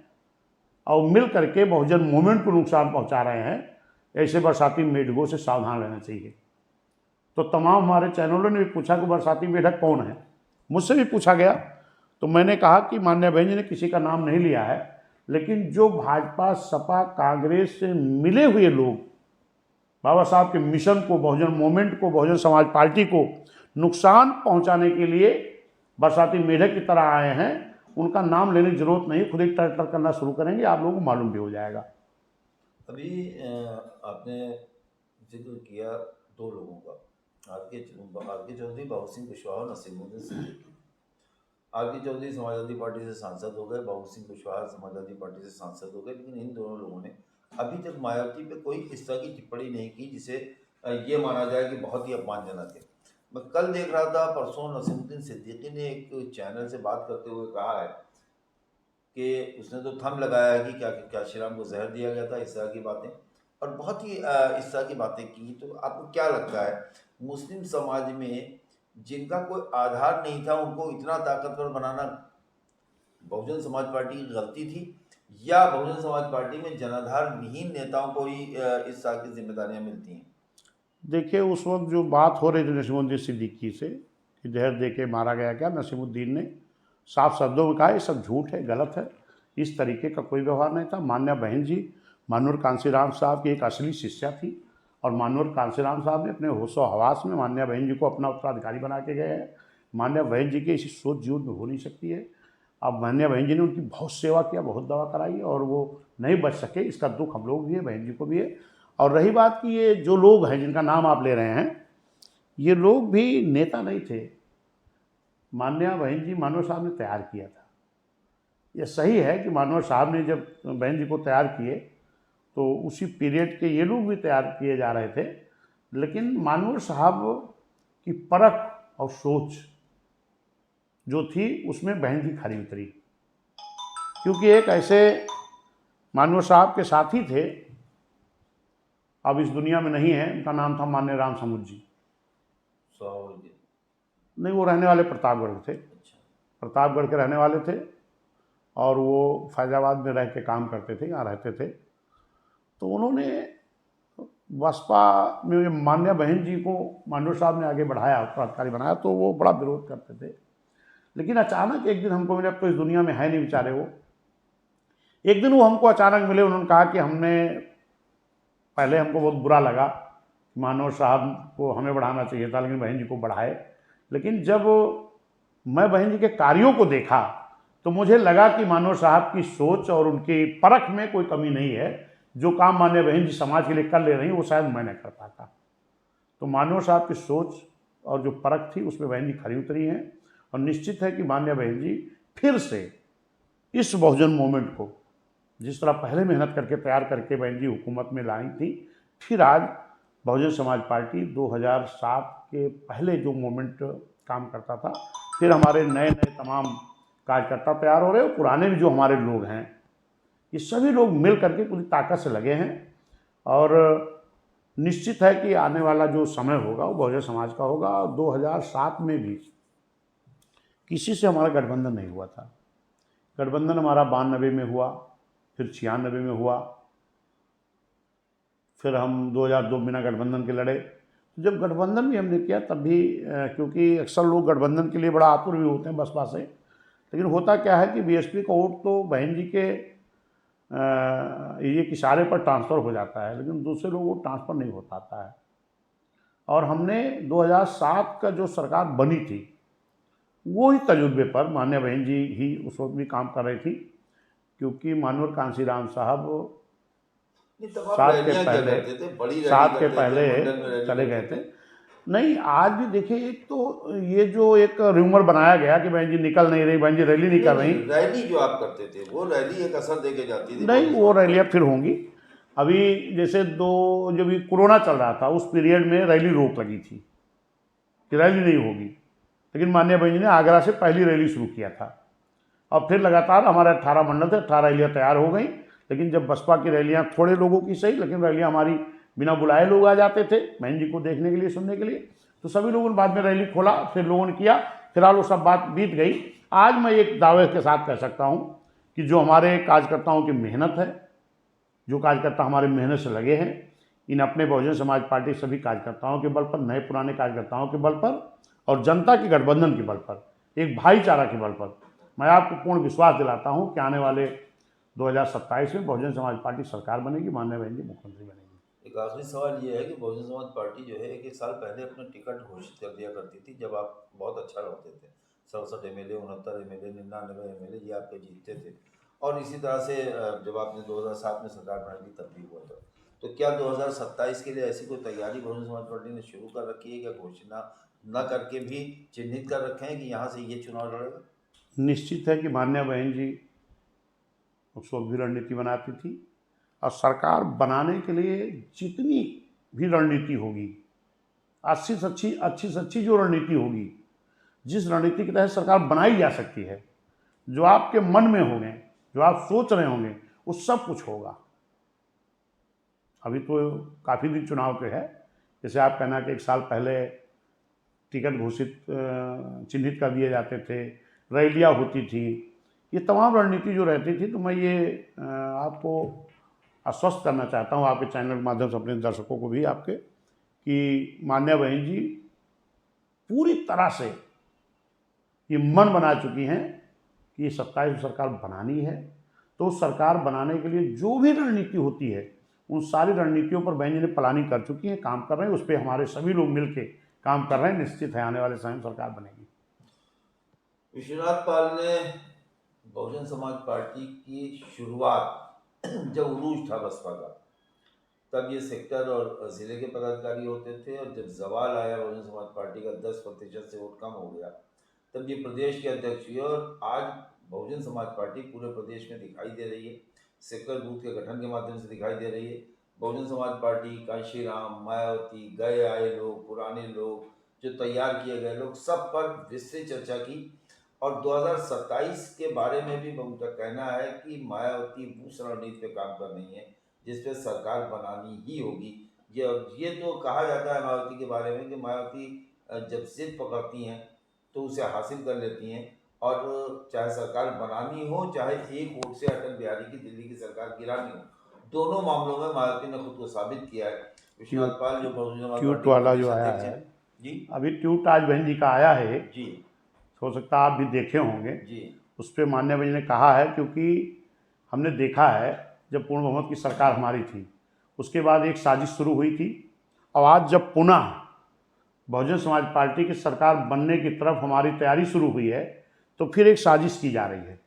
और मिल करके बहुजन मूवमेंट को नुकसान पहुंचा रहे हैं, ऐसे बरसाती मेढकों से सावधान रहना चाहिए। तो तमाम हमारे चैनलों ने भी पूछा कि बरसाती मेढक कौन है, मुझसे भी पूछा गया, तो मैंने कहा कि माननीय बहन जी ने किसी का नाम नहीं लिया है, लेकिन जो भाजपा, सपा, कांग्रेस से मिले हुए लोग बाबा साहब के मिशन को, बहुजन मूवमेंट को, बहुजन समाज पार्टी को नुकसान पहुंचाने के लिए बरसाती मेढक की तरह आए हैं, उनका नाम लेने की जरूरत नहीं, खुद ही टर करना शुरू करेंगे, आप लोगों को मालूम भी हो जाएगा। अभी आपने जिक्र किया 2 लोगों का, आर के चौधरी, बाबू सिंह कुशवाहा और नसीमुद्दीन सिद्दीकी। आर के चौधरी समाजवादी पार्टी से सांसद हो गए, बाबू सिंह कुशवाहा समाजवादी पार्टी से सांसद हो गए, लेकिन इन दोनों लोगों ने अभी तक मायावती पे कोई इस तरह की टिप्पणी नहीं की जिसे ये माना जाए कि बहुत ही अपमानजनक है। मैं कल देख रहा था, परसों नसीमुद्दीन सिद्दीकी ने एक चैनल से बात करते हुए कहा है कि उसने तो थंब लगाया है कि क्या श्री राम को जहर दिया गया था, इस तरह की बातें, और बहुत ही इस तरह की बातें की। तो आपको क्या लगता है, मुस्लिम समाज में जिनका कोई आधार नहीं था उनको इतना ताकतवर बनाना बहुजन समाज पार्टी की गलती थी, या बहुजन समाज पार्टी में जनाधार विहीन नेताओं को ही इस तरह की जिम्मेदारियां मिलती हैं? देखिए, उस वक्त जो बात हो रही थी नसीमुद्दीन सिद्दीकी से कि जहर दे के मारा गया, क्या नसीमुद्दीन ने साफ शब्दों में कहा ये सब झूठ है, गलत है, इस तरीके का कोई व्यवहार नहीं था। मान्य बहन जी मानवर कांसीराम साहब की एक असली शिष्या थी, और मानवर कांसीराम साहब ने अपने होशो हवास में मान्य बहन जी को अपना उत्तराधिकारी बना के गए हैं। मान्य बहन जी की ऐसी सोच जीवन में हो नहीं सकती है। अब मान्य बहन जी ने उनकी बहुत सेवा किया, बहुत दवा कराई, और वो नहीं बच सके, इसका दुख हम लोग भी है, बहन जी को भी है। और रही बात कि ये जो लोग हैं जिनका नाम आप ले रहे हैं, ये लोग भी नेता नहीं थे, मान्या बहन जी मानवर साहब ने तैयार किया था। ये सही है कि मानवर साहब ने जब बहन जी को तैयार किए तो उसी पीरियड के ये लोग भी तैयार किए जा रहे थे, लेकिन मानवर साहब की परख और सोच जो थी उसमें बहन जी खरी उतरी, क्योंकि एक ऐसे मानवर साहब के साथी थे, अब इस दुनिया में नहीं है, उनका नाम था मान्य राम समुद्र जी। स्वाभाविक। नहीं, वो रहने वाले प्रतापगढ़ थे, अच्छा। प्रतापगढ़ के रहने वाले थे, और वो फैजाबाद में रह के काम करते थे, यहाँ रहते थे। तो उन्होंने बसपा में मान्य बहन जी को मांडो साहब ने आगे बढ़ाया, उत्तराधिकारी बनाया, तो वो बड़ा विरोध करते थे। लेकिन अचानक एक दिन हमको मिले, अब तो इस दुनिया में है नहीं बेचारे वो। एक दिन वो हमको अचानक मिले, उन्होंने कहा कि पहले हमको बहुत बुरा लगा, मानव साहब को हमें बढ़ाना चाहिए था लेकिन बहन जी को बढ़ाए। लेकिन जब मैं बहन जी के कार्यों को देखा तो मुझे लगा कि मानव साहब की सोच और उनकी परख में कोई कमी नहीं है। जो काम माननीय बहन जी समाज के लिए कर ले रही वो शायद मैं नहीं कर पाता। तो मानव साहब की सोच और जो परख थी उसमें बहन जी खरी उतरी हैं, और निश्चित है कि माननीय बहन जी फिर से इस बहुजन मूवमेंट को जिस तरह पहले मेहनत करके तैयार करके बहन जी हुकूमत में लाई थी, फिर आज बहुजन समाज पार्टी 2007 के पहले जो मूवमेंट काम करता था, फिर हमारे नए नए तमाम कार्यकर्ता तैयार हो रहे हैं, पुराने भी जो हमारे लोग हैं ये सभी लोग मिल करके पूरी ताकत से लगे हैं। और निश्चित है कि आने वाला जो समय होगा वो बहुजन समाज का होगा। 2007 में भी किसी से हमारा गठबंधन नहीं हुआ था। गठबंधन हमारा 92 में हुआ, फिर 96 में हुआ, फिर हम 2002 बिना गठबंधन के लड़े। जब गठबंधन भी हमने किया तब भी क्योंकि अक्सर लोग गठबंधन के लिए बड़ा आतुर भी होते हैं बसपा से, लेकिन होता क्या है कि बीएसपी का वोट तो बहन जी के ये इशारे पर ट्रांसफ़र हो जाता है, लेकिन दूसरे लोग वो ट्रांसफ़र नहीं हो पाता है। और हमने 2007 का जो सरकार बनी थी वो ही तजुर्बे पर माननीय बहन जी ही उस वक्त भी काम कर रही थी, क्योंकि माननीय कांशीराम साहब नहीं, तब आप सात के रैलियां क्या पहले करते थे? बड़ी रैली सात के करते थे, पहले मंडल में रैली चले करते गए थे। थे। नहीं, आज भी देखिए, एक तो ये जो एक र्यूमर बनाया गया कि बहन जी निकल नहीं रही, बहन जी रैली नहीं कर रही। रैली जो आप करते थे वो रैली एक असर दे के जाती थी। नहीं, वो रैलियाँ फिर होंगी। अभी जैसे जब ये कोरोना चल रहा था उस पीरियड में रैली रोक लगी थी कि रैली नहीं होगी, लेकिन माननीय बहन जी ने आगरा से पहली रैली शुरू किया था, और फिर लगातार हमारे 18 मंडल थे, 18 रैलियाँ तैयार हो गई। लेकिन जब बसपा की रैलियाँ थोड़े लोगों की सही, लेकिन रैलियाँ हमारी बिना बुलाए लोग आ जाते थे बहन जी को देखने के लिए, सुनने के लिए, तो सभी लोगों ने बाद में रैली खोला, फिर लोगों ने किया। फिलहाल वो सब बात बीत गई। आज मैं एक दावे के साथ कह सकता हूँ कि जो हमारे कार्यकर्ताओं की मेहनत है, जो कार्यकर्ता हमारे मेहनत से लगे हैं, इन अपने बहुजन समाज पार्टी सभी कार्यकर्ताओं के बल पर, नए पुराने कार्यकर्ताओं के बल पर और जनता के गठबंधन के बल पर, एक भाईचारा के बल पर, मैं आपको पूर्ण विश्वास दिलाता हूं कि आने वाले 2027 में बहुजन समाज पार्टी सरकार बनेगी, माननीय बहन जी मुख्यमंत्री बनेगी। एक आखिरी सवाल ये है कि बहुजन समाज पार्टी जो है एक साल पहले अपना टिकट घोषित कर दिया करती थी जब आप बहुत अच्छा लड़ते थे। 67 एमएलए, 69 एमएलए, 99 एमएलए ये आपके जीतते थे। और इसी तरह से जब आपने 2007 में सरकार बनाई थी तब भी हुआ था। तो क्या 2027 के लिए ऐसी कोई तैयारी बहुजन समाज पार्टी ने शुरू कर रखी है, क्या घोषणा न करके भी चिन्हित कर रखे हैं कि यहाँ से ये चुनाव लड़ेगा? निश्चित है कि माननीय बहन जी उस वक्त भी रणनीति बनाती थी, और सरकार बनाने के लिए जितनी भी रणनीति होगी, अच्छी से अच्छी जो रणनीति होगी, जिस रणनीति के तहत सरकार बनाई जा सकती है, जो आपके मन में होंगे, जो आप सोच रहे होंगे, वो सब कुछ होगा। अभी तो काफ़ी दिन चुनाव के है, जैसे आप कहना कि एक साल पहले टिकट घोषित चिन्हित कर दिए जाते थे, रैलियाँ होती थी, ये तमाम रणनीति जो रहती थी। तो मैं ये आपको आश्वस्त करना चाहता हूँ आपके चैनल के माध्यम से अपने दर्शकों को भी आपके, कि माननीय बहन जी पूरी तरह से ये मन बना चुकी हैं कि ये 27 सरकार बनानी है। तो सरकार बनाने के लिए जो भी रणनीति होती है उन सारी रणनीतियों पर बहन जी ने प्लानिंग कर चुकी हैं, काम कर रहे हैं, उस पर हमारे सभी लोग मिल के काम कर रहे हैं। निश्चित है आने वाले समय में सरकार बनेगी। विश्वनाथ पाल ने बहुजन समाज पार्टी की शुरुआत जब उरूज था बसपा का, तब ये सेक्टर और ज़िले के पदाधिकारी होते थे, और जब जवाल आया बहुजन समाज पार्टी का 10% से वोट कम हो गया, तब ये प्रदेश के अध्यक्ष हुए। और आज बहुजन समाज पार्टी पूरे प्रदेश में दिखाई दे रही है, सेक्टर बूथ के गठन के माध्यम से दिखाई दे रही है। बहुजन समाज पार्टी, कांशीराम, मायावती, गए आए लोग, पुराने लोग, जो तैयार किए गए लोग, सब पर विस्तृत चर्चा की। और 2027 के बारे में भी उनका कहना है कि मायावती उस रणनीति पे काम कर रही है जिस पे सरकार बनानी ही होगी। ये तो कहा जाता है मायावती के बारे में कि मायावती जब जिद पकड़ती हैं तो उसे हासिल कर लेती हैं, और चाहे सरकार बनानी हो, चाहे एक वोट से अटल बिहारी की दिल्ली की सरकार गिरानी हो, दोनों मामलों में मायावती ने खुद को साबित किया है। विश्वनाथ पाल जो बहुजन समाज ट्वीट पार्टी वाला के जो प्रदेश आया अध्यक्ष है, हैं जी, अभी ट्वीट आज बहन जी का आया है जी हो सकता है आप भी देखे होंगे। जी उस पर माननीय जी ने कहा है, क्योंकि हमने देखा है जब पूर्ण बहुमत की सरकार हमारी थी उसके बाद एक साजिश शुरू हुई थी, और आज जब पुनः बहुजन समाज पार्टी की सरकार बनने की तरफ हमारी तैयारी शुरू हुई है तो फिर एक साजिश की जा रही है।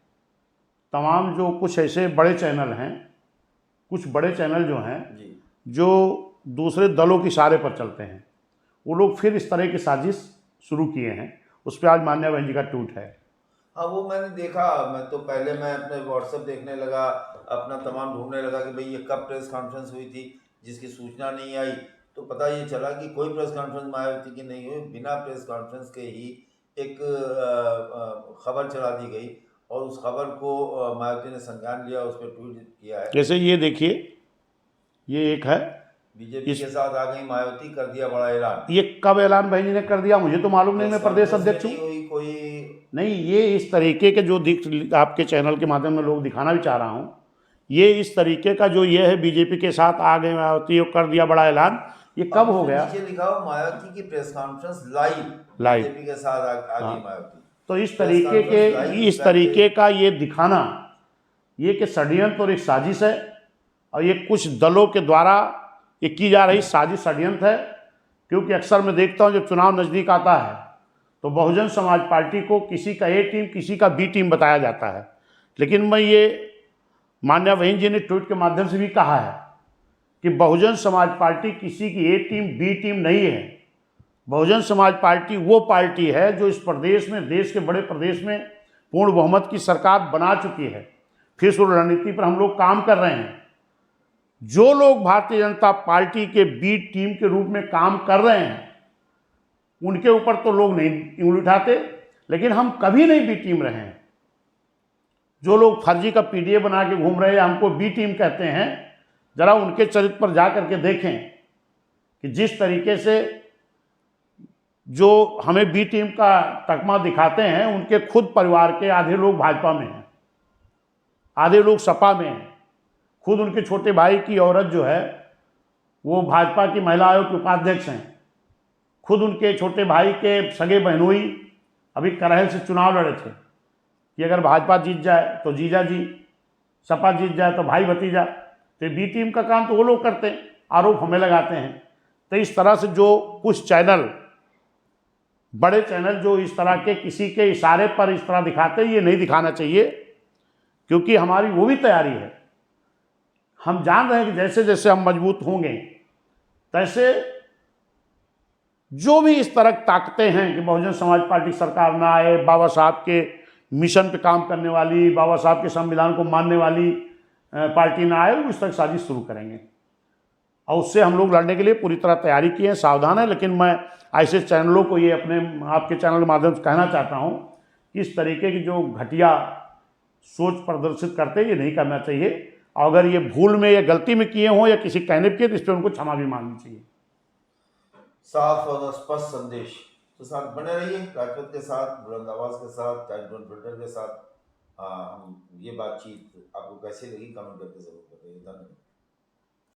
तमाम जो कुछ ऐसे बड़े चैनल हैं, कुछ बड़े चैनल जो हैं जी जो दूसरे दलों के इशारे पर चलते हैं, वो लोग फिर इस तरह की साजिश शुरू किए हैं। उस पर आज मान्या बहन जी का ट्वीट है। हाँ, वो मैंने देखा। मैं तो पहले मैं अपने व्हाट्सएप देखने लगा, अपना तमाम ढूंढने लगा कि भाई ये कब प्रेस कॉन्फ्रेंस हुई थी, जिसकी सूचना नहीं आई। तो पता ये चला कि कोई प्रेस कॉन्फ्रेंस मायावती की नहीं हुई, बिना प्रेस कॉन्फ्रेंस के ही एक खबर चला दी गई, और उस खबर को मायावती ने संज्ञान लिया, उस पर ट्वीट किया है। जैसे ये देखिए, ये एक है, बीजेपी के साथ आ गई मायावती, कर दिया बड़ा ऐलान। ये कब ऐलान भाई जी ने कर दिया मुझे तो मालूम नहीं, मैं प्रेस प्रदेश कॉन्फ्रेंस में अध्यक्ष हूँ। नहीं हुई कोई। नहीं, ये इस तरीके के जो आपके चैनल के माध्यम में लोग दिखाना भी चाह रहा हूँ, ये इस तरीके का जो ये है बीजेपी के साथ आ गए मायावती और कर दिया बड़ा ऐलान, ये कब हो गया? नीचे लिखा हो मायावती की press conference live, live. BJP के साथ आ हाँ। गई मायावती। तो इस प्रेस तरीके कॉन्फ्रेंस लाइव, के, इस तरीके का ये दिखाना, ये कि षड्यंत्र और एक साजिश है, और ये कुछ दलों के द्वारा ये की जा रही साजिश षड्यंत्र है। क्योंकि अक्सर मैं देखता हूँ जब चुनाव नज़दीक आता है तो बहुजन समाज पार्टी को किसी का ए टीम किसी का बी टीम बताया जाता है। लेकिन मैं ये मान्या बहन जी ने ट्वीट के माध्यम से भी कहा है कि बहुजन समाज पार्टी किसी की ए टीम बी टीम नहीं है। बहुजन समाज पार्टी वो पार्टी है जो इस प्रदेश में, देश के बड़े प्रदेश में पूर्ण बहुमत की सरकार बना चुकी है। फिर उस रणनीति पर हम लोग काम कर रहे हैं। जो लोग भारतीय जनता पार्टी के बी टीम के रूप में काम कर रहे हैं उनके ऊपर तो लोग नहीं उंगली उठाते, लेकिन हम कभी नहीं बी टीम रहे हैं। जो लोग फर्जी का पीडीए बना के घूम रहे हैं, हमको बी टीम कहते हैं, जरा उनके चरित्र पर जा करके देखें कि जिस तरीके से जो हमें बी टीम का तकमा दिखाते हैं, उनके खुद परिवार के आधे लोग भाजपा में हैं, आधे लोग सपा में हैं। खुद उनके छोटे भाई की औरत जो है वो भाजपा की महिला आयोग के उपाध्यक्ष हैं। खुद उनके छोटे भाई के सगे बहनोई अभी करहल से चुनाव लड़े थे कि अगर भाजपा जीत जाए तो जीजा जी, सपा जीत जाए तो भाई भतीजा। तो बी टीम का काम तो वो लोग करते हैं, आरोप हमें लगाते हैं। तो इस तरह से जो कुछ चैनल, बड़े चैनल जो इस तरह के किसी के इशारे पर इस तरह दिखाते हैं, ये नहीं दिखाना चाहिए। क्योंकि हमारी वो भी तैयारी है, हम जान रहे हैं कि जैसे जैसे हम मजबूत होंगे तैसे जो भी इस तरह ताकतें हैं कि बहुजन समाज पार्टी सरकार ना आए, बाबा साहब के मिशन पे काम करने वाली, बाबा साहब के संविधान को मानने वाली पार्टी ना आए, वो इस तरह साजिश शुरू करेंगे। और उससे हम लोग लड़ने के लिए पूरी तरह तैयारी की है, सावधान है। लेकिन मैं ऐसे चैनलों को ये अपने आपके चैनल के माध्यम से कहना चाहता हूँ कि इस तरीके की जो घटिया सोच प्रदर्शित करते हैं, ये नहीं करना चाहिए। और अगर ये भूल में या गलती में किए हों या किसी कहने पे किए तो इस पर उनको क्षमा भी मांगनी चाहिए। साफ और स्पष्ट संदेश के साथ बने रहिए, राजपथ के साथ, बुलंद आवाज के साथ, टाइम फिल्टर के साथ। हम ये बातचीत आपको कैसी लगी कमेंट करके जरूर बताइए। धन्यवाद।